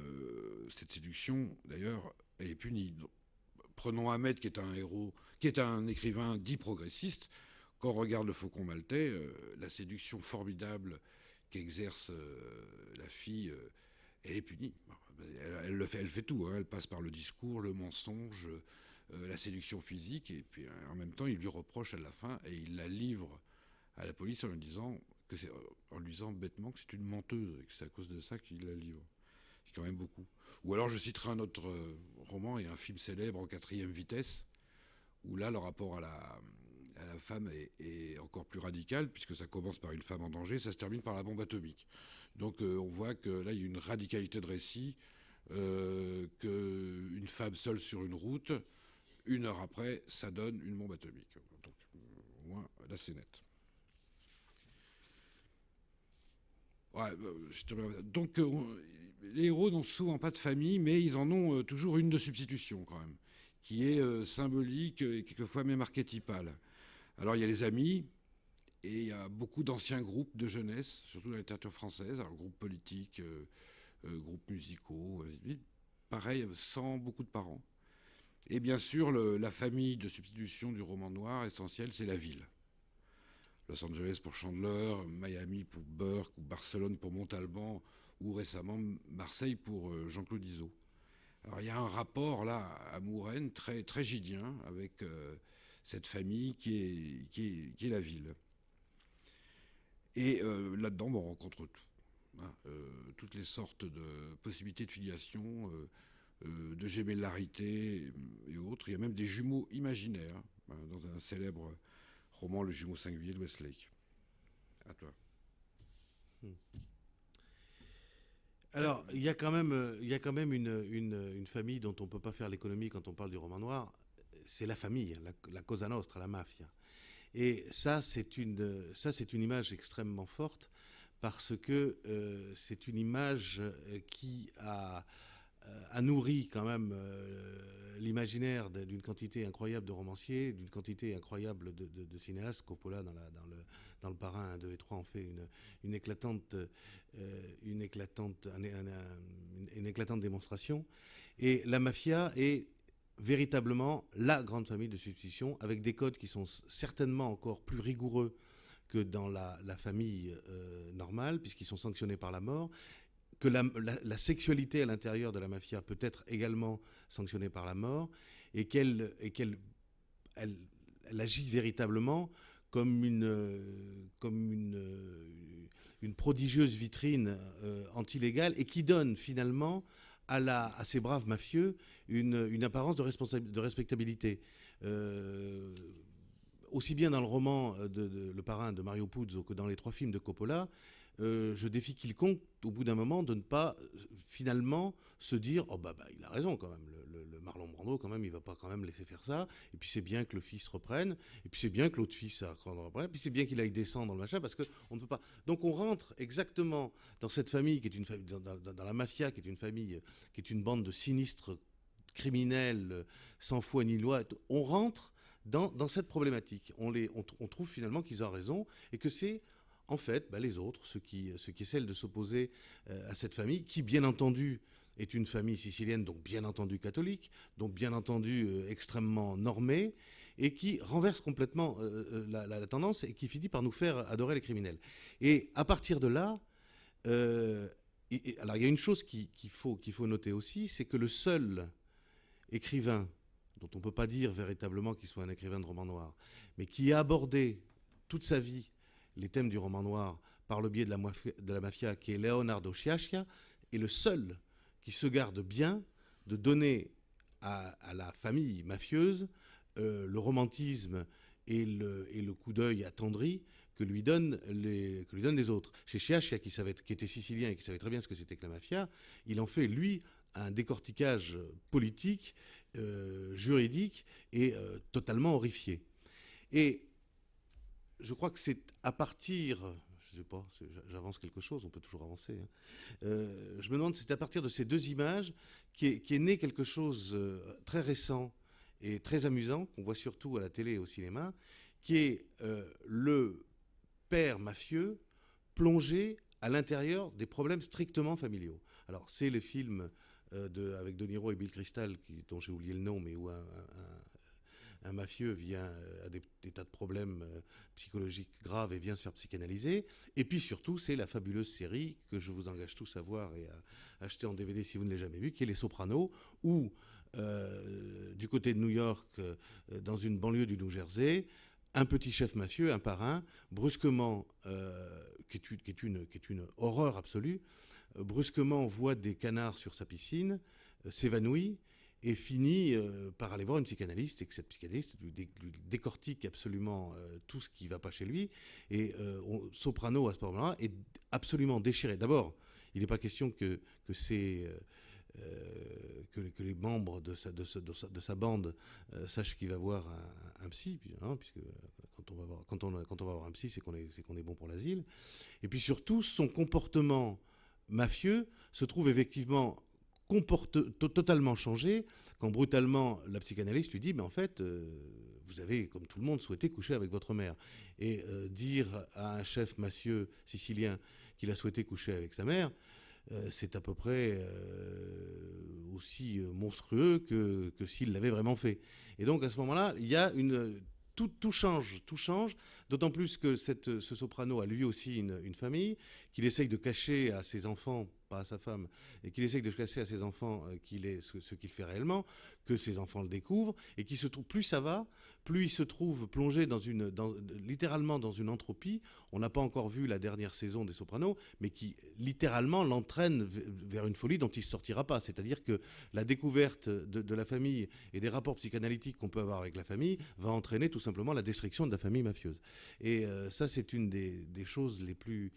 [SPEAKER 4] cette séduction, d'ailleurs, elle est punie. Prenons Ahmed, qui est un héros, qui est un écrivain dit progressiste. Quand on regarde Le Faucon maltais, la séduction formidable qu'exerce la fille, elle est punie. Elle fait tout. Hein. Elle passe par le discours, le mensonge, la séduction physique, et puis en même temps, il lui reproche à la fin, et il la livre à la police en lui disant bêtement que c'est une menteuse, et que c'est à cause de ça qu'il la livre. C'est quand même beaucoup. Ou alors je citerai un autre roman et un film célèbre en 4e vitesse, où là, le rapport à la femme est encore plus radical, puisque ça commence par une femme en danger, ça se termine par la bombe atomique. Donc on voit que là, il y a une radicalité de récit, qu'une femme seule sur une route, 1 heure après, ça donne une bombe atomique. Donc au moins, là, c'est net. Ouais, donc les héros n'ont souvent pas de famille, mais ils en ont toujours une de substitution quand même, qui est symbolique et quelquefois même archétypale. Alors il y a les amis, et il y a beaucoup d'anciens groupes de jeunesse, surtout dans la littérature française, alors groupes politiques, groupes musicaux, pareil, sans beaucoup de parents. Et bien sûr, la famille de substitution du roman noir essentiel, c'est la ville. Los Angeles pour Chandler, Miami pour Burke, ou Barcelone pour Montalban, ou récemment Marseille pour Jean-Claude Izzo. Alors il y a un rapport là à Mouren très, très gidien avec cette famille qui est la ville. Et là-dedans, on rencontre tout. Hein, toutes les sortes de possibilités de filiation, de gémellarité et autres. Il y a même des jumeaux imaginaires, hein, dans un célèbre roman, Le jumeau singulier de Westlake. À toi.
[SPEAKER 5] Alors, il y a quand même une famille dont on ne peut pas faire l'économie quand on parle du roman noir. C'est la famille, la Cosa Nostra, la mafia. Et ça, c'est une image extrêmement forte, parce que c'est une image qui a nourri quand même l'imaginaire d'une quantité incroyable de romanciers, d'une quantité incroyable de cinéastes. Coppola, dans le Parrain 1, 2 et 3, en fait une éclatante démonstration. Et la mafia est véritablement la grande famille de substitution, avec des codes qui sont certainement encore plus rigoureux que dans la famille normale, puisqu'ils sont sanctionnés par la mort, que la sexualité à l'intérieur de la mafia peut être également sanctionnée par la mort, et qu'elle agit véritablement comme une prodigieuse vitrine anti-légale, et qui donne finalement à ces braves mafieux une apparence de respectabilité. Aussi bien dans le roman Le Parrain de Mario Puzo que dans les 3 films de Coppola, je défie quiconque, au bout d'un moment, de ne pas finalement se dire « Oh bah il a raison quand même, le Marlon Brando, quand même, il va pas quand même laisser faire ça, et puis c'est bien que le fils reprenne, et puis c'est bien que l'autre fils reprenne, et puis c'est bien qu'il aille descendre dans le machin, parce qu'on ne peut pas... » Donc on rentre exactement dans cette famille, qui est une famille, dans la mafia, qui est une famille, qui est une bande de sinistres criminels, sans foi ni loi. On rentre dans cette problématique. On trouve finalement qu'ils ont raison, et que c'est... En fait, les autres, ceux qui essaient de s'opposer à cette famille, qui bien entendu est une famille sicilienne, donc bien entendu catholique, donc bien entendu extrêmement normée, et qui renverse complètement la tendance, et qui finit par nous faire adorer les criminels. Et à partir de là, alors il y a une chose qu'il faut noter aussi, c'est que le seul écrivain, dont on ne peut pas dire véritablement qu'il soit un écrivain de roman noir, mais qui a abordé toute sa vie les thèmes du roman noir par le biais de la mafia, qui est Leonardo Sciascia, est le seul qui se garde bien de donner à la famille mafieuse le romantisme et le coup d'œil attendri que lui donnent les autres. Chez Sciascia, qui était sicilien et qui savait très bien ce que c'était que la mafia, il en fait, lui, un décortiquage politique, juridique et totalement horrifié. Et je crois que c'est à partir, je ne sais pas, j'avance quelque chose, on peut toujours avancer. Hein. Je me demande, c'est à partir de ces 2 images qui est né quelque chose très récent et très amusant, qu'on voit surtout à la télé et au cinéma, qui est le père mafieux plongé à l'intérieur des problèmes strictement familiaux. Alors, c'est le film avec De Niro et Bill Crystal, dont j'ai oublié le nom, mais où un mafieux vient à des tas de problèmes psychologiques graves et vient se faire psychanalyser. Et puis surtout, c'est la fabuleuse série que je vous engage tous à voir et à acheter en DVD si vous ne l'avez jamais vue, qui est Les Sopranos, où du côté de New York, dans une banlieue du New Jersey, un petit chef mafieux, un parrain, brusquement, qui est une horreur absolue, brusquement voit des canards sur sa piscine, s'évanouit et finit par aller voir une psychanalyste, et que cette psychanalyste lui décortique absolument tout ce qui ne va pas chez lui. Et Soprano, à ce moment-là, est absolument déchiré. D'abord, il n'est pas question que les membres de sa bande sachent qu'il va voir un psy, puisque quand on va voir un psy, c'est qu'on est bon pour l'asile. Et puis surtout, son comportement mafieux se trouve effectivement totalement changé quand brutalement la psychanalyste lui dit mais en fait vous avez comme tout le monde souhaité coucher avec votre mère, et dire à un chef mafieux sicilien qu'il a souhaité coucher avec sa mère, c'est à peu près aussi monstrueux que s'il l'avait vraiment fait. Et donc à ce moment-là, il y a tout change, d'autant plus que ce Soprano a lui aussi une famille, qu'il essaye de cacher à ses enfants, pas à sa femme, et qu'il essaye de cacher à ses enfants ce qu'il fait réellement, que ses enfants le découvrent, et qui se trouve, plus ça va, plus il se trouve plongé littéralement dans une entropie. On n'a pas encore vu la dernière saison des Sopranos, mais qui littéralement l'entraîne vers une folie dont il ne sortira pas. C'est-à-dire que la découverte de la famille et des rapports psychanalytiques qu'on peut avoir avec la famille va entraîner tout simplement la destruction de la famille mafieuse. Et ça, c'est une des choses les plus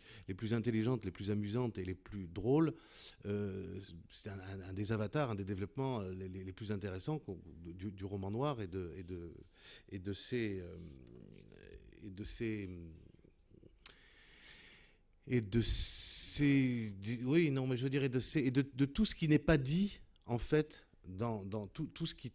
[SPEAKER 5] intelligentes, les plus amusantes et les plus drôles. C'est un des avatars, un des développements les plus intéressants du roman noir et de tout ce qui n'est pas dit en fait dans tout ce qui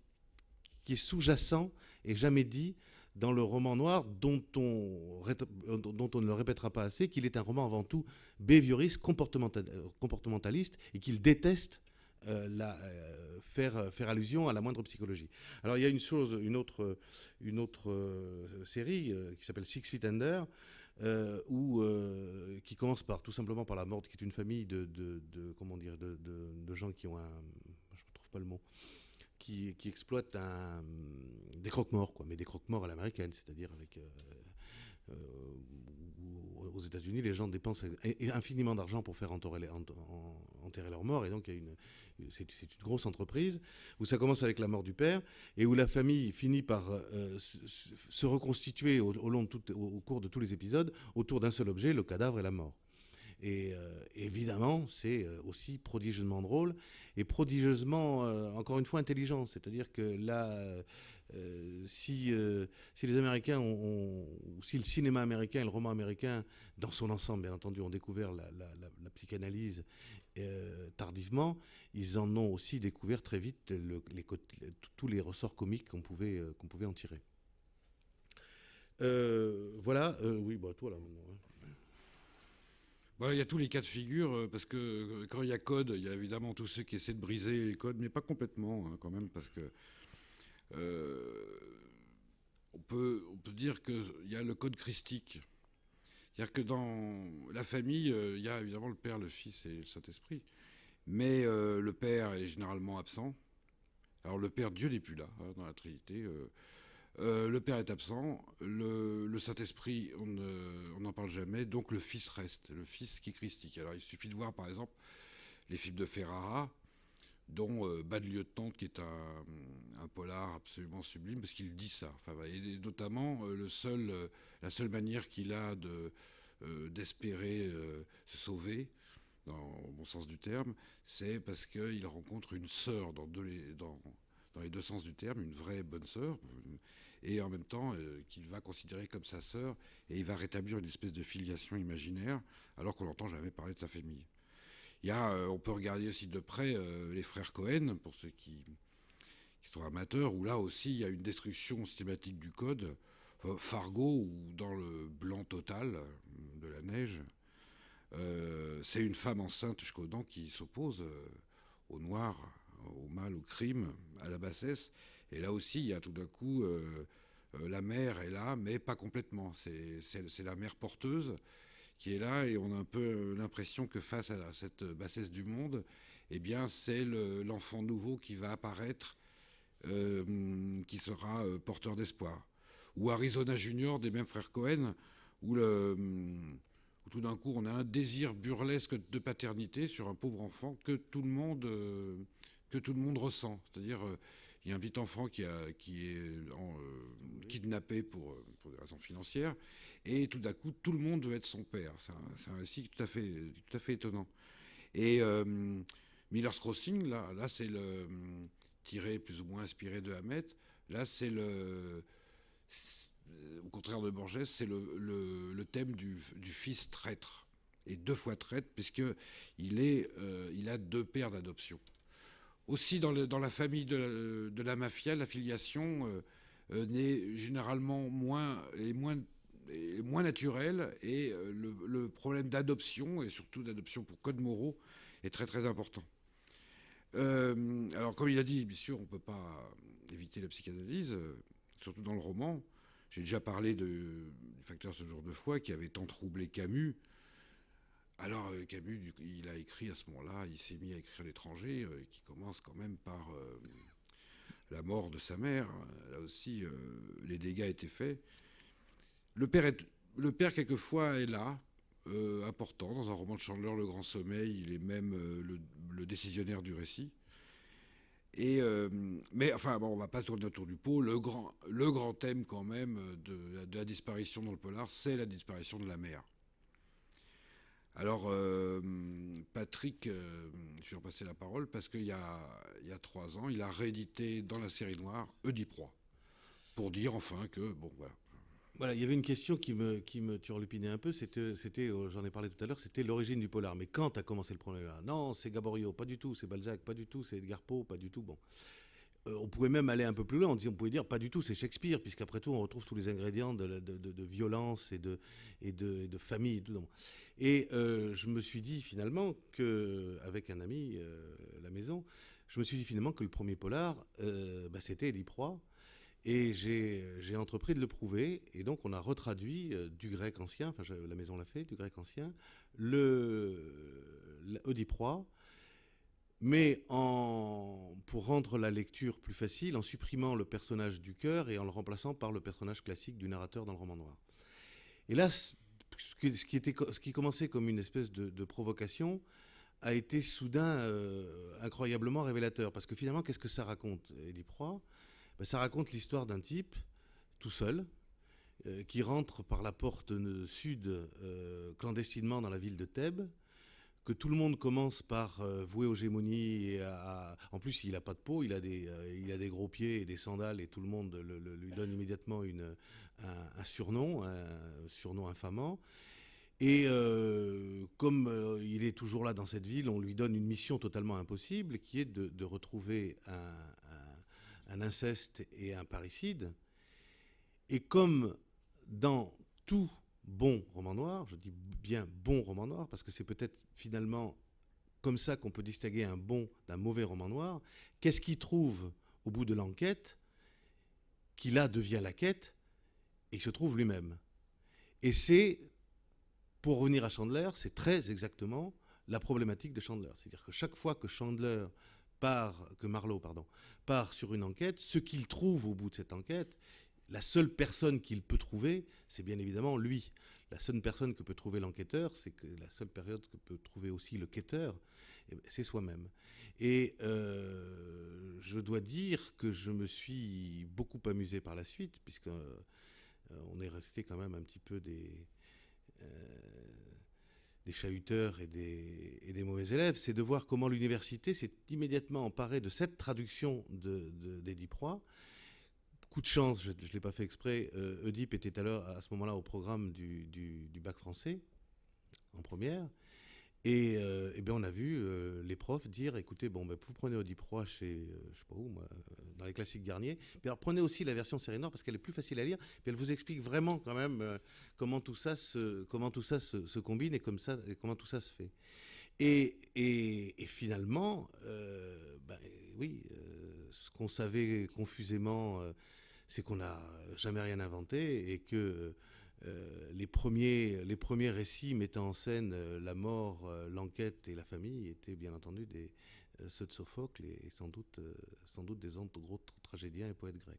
[SPEAKER 5] est sous-jacent et jamais dit dans le roman noir, dont on ne le répétera pas assez, qu'il est un roman avant tout behavioriste, comportementaliste, et qu'il déteste faire allusion à la moindre psychologie. Alors il y a une autre série qui s'appelle Six Feet Under, qui commence tout simplement par la mort, qui est une famille de gens qui ont je ne trouve pas le mot, qui exploitent des croque-morts, mais des croque-morts à l'américaine, c'est-à-dire avec aux États-Unis, les gens dépensent infiniment d'argent pour faire enterrer leurs morts, et donc c'est une grosse entreprise où ça commence avec la mort du père et où la famille finit par se reconstituer au cours de tous les épisodes autour d'un seul objet, le cadavre et la mort. Et évidemment, c'est aussi prodigieusement drôle et prodigieusement, encore une fois, intelligent. C'est-à-dire que là, si les Américains ou si le cinéma américain et le roman américain, dans son ensemble, bien entendu, ont découvert la psychanalyse tardivement, ils en ont aussi découvert très vite tous les ressorts comiques qu'on pouvait en tirer. Voilà. Oui, toi là maintenant.
[SPEAKER 4] Il y a tous les cas de figure, parce que quand il y a code, il y a évidemment tous ceux qui essaient de briser les codes, mais pas complètement quand même, parce que on peut dire qu'il y a le code christique. C'est-à-dire que dans la famille, il y a évidemment le Père, le Fils et le Saint-Esprit, mais le Père est généralement absent. Alors le Père, Dieu n'est plus là dans la Trinité. Le Père est absent, le Saint-Esprit, on n'en parle jamais, donc le Fils reste, le Fils qui est christique. Alors il suffit de voir par exemple les films de Ferrara, dont Bad Lieutenant, qui est un polar absolument sublime, parce qu'il dit ça. Et notamment, la seule manière qu'il a d'espérer se sauver, dans le bon sens du terme, c'est parce qu'il rencontre une sœur dans les deux sens du terme, une vraie bonne sœur, et en même temps qu'il va considérer comme sa sœur, et il va rétablir une espèce de filiation imaginaire, alors qu'on n'entend jamais parler de sa famille. On peut regarder aussi de près les frères Cohen, pour ceux qui sont amateurs, où là aussi il y a une destruction systématique du code. Fargo, ou dans le blanc total de la neige, c'est une femme enceinte jusqu'aux dents qui s'oppose au noir, au mal, au crime, à la bassesse. Et là aussi, il y a tout d'un coup, la mer est là, mais pas complètement. C'est la mer porteuse qui est là, et on a un peu l'impression que face à cette bassesse du monde, eh bien, c'est l'enfant nouveau qui va apparaître, qui sera porteur d'espoir. Ou Arizona Junior des mêmes frères Cohen, où tout d'un coup on a un désir burlesque de paternité sur un pauvre enfant que tout le monde ressent. C'est-à-dire, il y a un petit enfant qui est kidnappé pour des raisons financières, et tout d'un coup tout le monde veut être son père. C'est un récit tout à fait étonnant. Et Miller's Crossing, là c'est tiré plus ou moins inspiré de Hammett. Là c'est au contraire de Borges, c'est le thème du fils traître, et 2 fois traître, puisqu'il a 2 pères d'adoption. Aussi, dans la famille de la mafia, l'affiliation n'est généralement moins naturelle, et le problème d'adoption, et surtout d'adoption pour code moraux, est très très important. Alors, comme il a dit, bien sûr, on ne peut pas éviter la psychanalyse, surtout dans le roman. J'ai déjà parlé du facteur ce jour de foi qui avait tant troublé Camus. Alors Camus, il a écrit à ce moment-là, il s'est mis à écrire L'étranger, qui commence quand même par la mort de sa mère. Là aussi, les dégâts étaient faits. Le père quelquefois est là, important. Dans un roman de Chandler, Le Grand Sommeil, il est même le décisionnaire du récit. Mais enfin, bon, on ne va pas tourner autour du pot. Le grand thème quand même de la disparition dans le polar, c'est la disparition de la mère. Alors, Patrick, je vais repasser la parole, parce qu'il y a 3 ans, il a réédité dans la série noire Oedipe Roi, pour dire enfin que, bon, voilà.
[SPEAKER 5] Voilà, il y avait une question qui me turlupinait un peu, c'était, j'en ai parlé tout à l'heure, c'était l'origine du polar. Mais quand a commencé le problème là? Non, c'est Gaboriau, pas du tout, c'est Balzac, pas du tout, c'est Edgar Poe, pas du tout. Bon, on pouvait même aller un peu plus loin, on pouvait dire pas du tout, c'est Shakespeare, puisqu'après tout, on retrouve tous les ingrédients de violence et de famille et tout. Et je me suis dit finalement qu'avec un ami, la maison, je me suis dit finalement que le premier polar, c'était Oedipe Roi. Et j'ai entrepris de le prouver, et donc on a retraduit du grec ancien, enfin la maison l'a fait, du grec ancien, Oedipe Roi, mais pour rendre la lecture plus facile, en supprimant le personnage du cœur et en le remplaçant par le personnage classique du narrateur dans le roman noir. Et là, ce qui commençait comme une espèce de provocation a été soudain incroyablement révélateur, parce que finalement, qu'est-ce que ça raconte, Oedipe Roi ? Ça raconte l'histoire d'un type, tout seul, qui rentre par la porte sud clandestinement dans la ville de Thèbes, que tout le monde commence par vouer aux gémonies. En plus, il n'a pas de peau, il a des gros pieds et des sandales, et tout le monde lui donne immédiatement un surnom infamant. Et comme il est toujours là dans cette ville, on lui donne une mission totalement impossible, qui est de retrouver un inceste et un parricide. Et comme dans tout bon roman noir, je dis bien bon roman noir, parce que c'est peut-être finalement comme ça qu'on peut distinguer un bon d'un mauvais roman noir, qu'est-ce qu'il trouve au bout de l'enquête, qui là devient la quête, et il se trouve lui-même. Et c'est, pour revenir à Chandler, c'est très exactement la problématique de Chandler. C'est-à-dire que chaque fois que Marlowe part sur une enquête, ce qu'il trouve au bout de cette enquête, la seule personne qu'il peut trouver, c'est bien évidemment lui. La seule personne que peut trouver l'enquêteur, c'est que la seule période que peut trouver aussi le quêteur, c'est soi-même. Et je dois dire que je me suis beaucoup amusé par la suite, puisqu'on est resté quand même un petit peu des chahuteurs et des mauvais élèves, c'est de voir comment l'université s'est immédiatement emparée de cette traduction d'Oedipe Roi. Coup de chance, je ne l'ai pas fait exprès, Oedipe était à ce moment-là au programme du bac français, en première, et bien on a vu les profs dire, écoutez, vous prenez Oedipe Roi chez, je sais pas où, moi, dans les classiques Garnier, puis alors prenez aussi la version série noire, parce qu'elle est plus facile à lire, puis elle vous explique vraiment quand même comment tout ça se combine et comment tout ça se fait. Et finalement, oui, ce qu'on savait confusément, c'est qu'on n'a jamais rien inventé et que les premiers récits mettant en scène la mort, l'enquête et la famille étaient bien entendu ceux de Sophocle et sans doute des gros tragédiens et poètes grecs.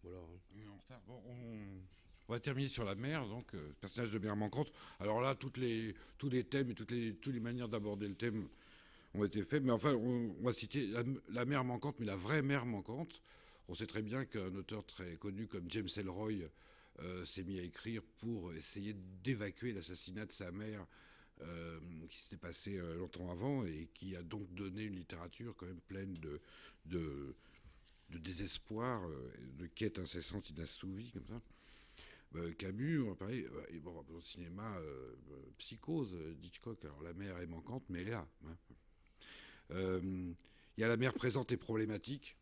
[SPEAKER 5] Voilà.
[SPEAKER 4] Bon, on va terminer sur la mère, donc personnage de mère manquante. Alors là, tous les thèmes et toutes les manières d'aborder le thème ont été faits, mais enfin, on va citer la mère manquante, mais la vraie mère manquante. On sait très bien qu'un auteur très connu comme James Ellroy s'est mis à écrire pour essayer d'évacuer l'assassinat de sa mère qui s'était passé longtemps avant et qui a donc donné une littérature quand même pleine de désespoir, de quête incessante, inassouvie, comme ça. Camus, pareil, bon, au cinéma, Psychose d'Hitchcock. Alors la mère est manquante, mais elle est là. Il y a la mère présente et problématique.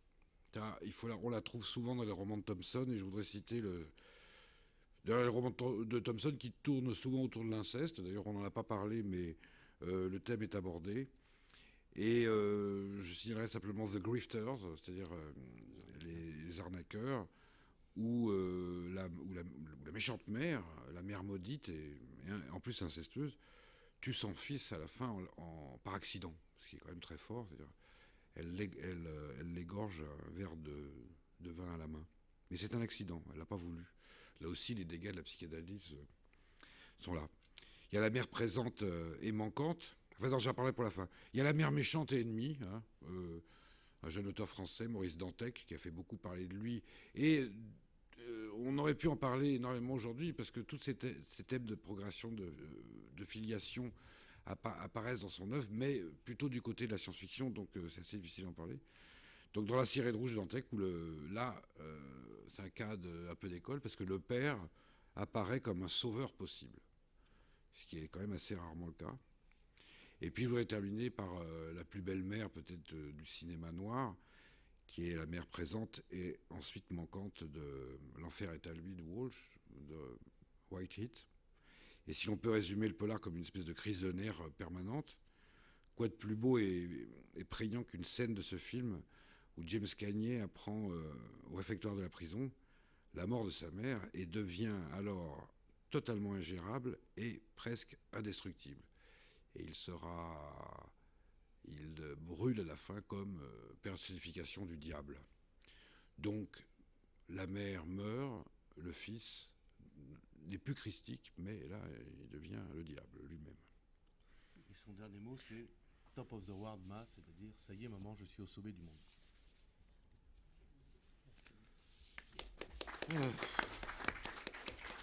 [SPEAKER 4] On la trouve souvent dans les romans de Thompson, et je voudrais citer les romans de Thompson qui tournent souvent autour de l'inceste. D'ailleurs, on n'en a pas parlé, mais le thème est abordé. Et je signalerai simplement The Grifters, c'est-à-dire les arnaqueurs, où la méchante mère, la mère maudite et en plus incestueuse, tue son fils à la fin par accident, ce qui est quand même très fort. C'est-à-dire, elle l'égorge un verre de vin à la main. Mais c'est un accident, elle n'a pas voulu. Là aussi, les dégâts de la psychanalyse sont là. Il y a la mère présente et manquante. Enfin, non, j'en parlerai pour la fin. Il y a la mère méchante et ennemie, un jeune auteur français, Maurice Dantec, qui a fait beaucoup parler de lui. Et on aurait pu en parler énormément aujourd'hui, parce que tous ces thèmes de progression, de filiation apparaissent dans son œuvre, mais plutôt du côté de la science-fiction, donc c'est assez difficile d'en parler. Donc dans La Sirène rouge de Dantec, c'est un cas un peu d'école, parce que le père apparaît comme un sauveur possible, ce qui est quand même assez rarement le cas. Et puis je voudrais terminer par la plus belle mère peut-être du cinéma noir, qui est la mère présente et ensuite manquante de L'Enfer est à lui de Walsh, de Whitehead. Et si l'on peut résumer le polar comme une espèce de crise de nerfs permanente, quoi de plus beau et prégnant qu'une scène de ce film où James Cagney apprend au réfectoire de la prison la mort de sa mère et devient alors totalement ingérable et presque indestructible. Et il brûle à la fin comme personnification du diable. Donc la mère meurt, le fils n'est plus christique, mais là il devient le diable lui-même.
[SPEAKER 5] Et son dernier mot, c'est Top of the World Ma, c'est-à-dire ça y est maman, je suis au sommet du monde.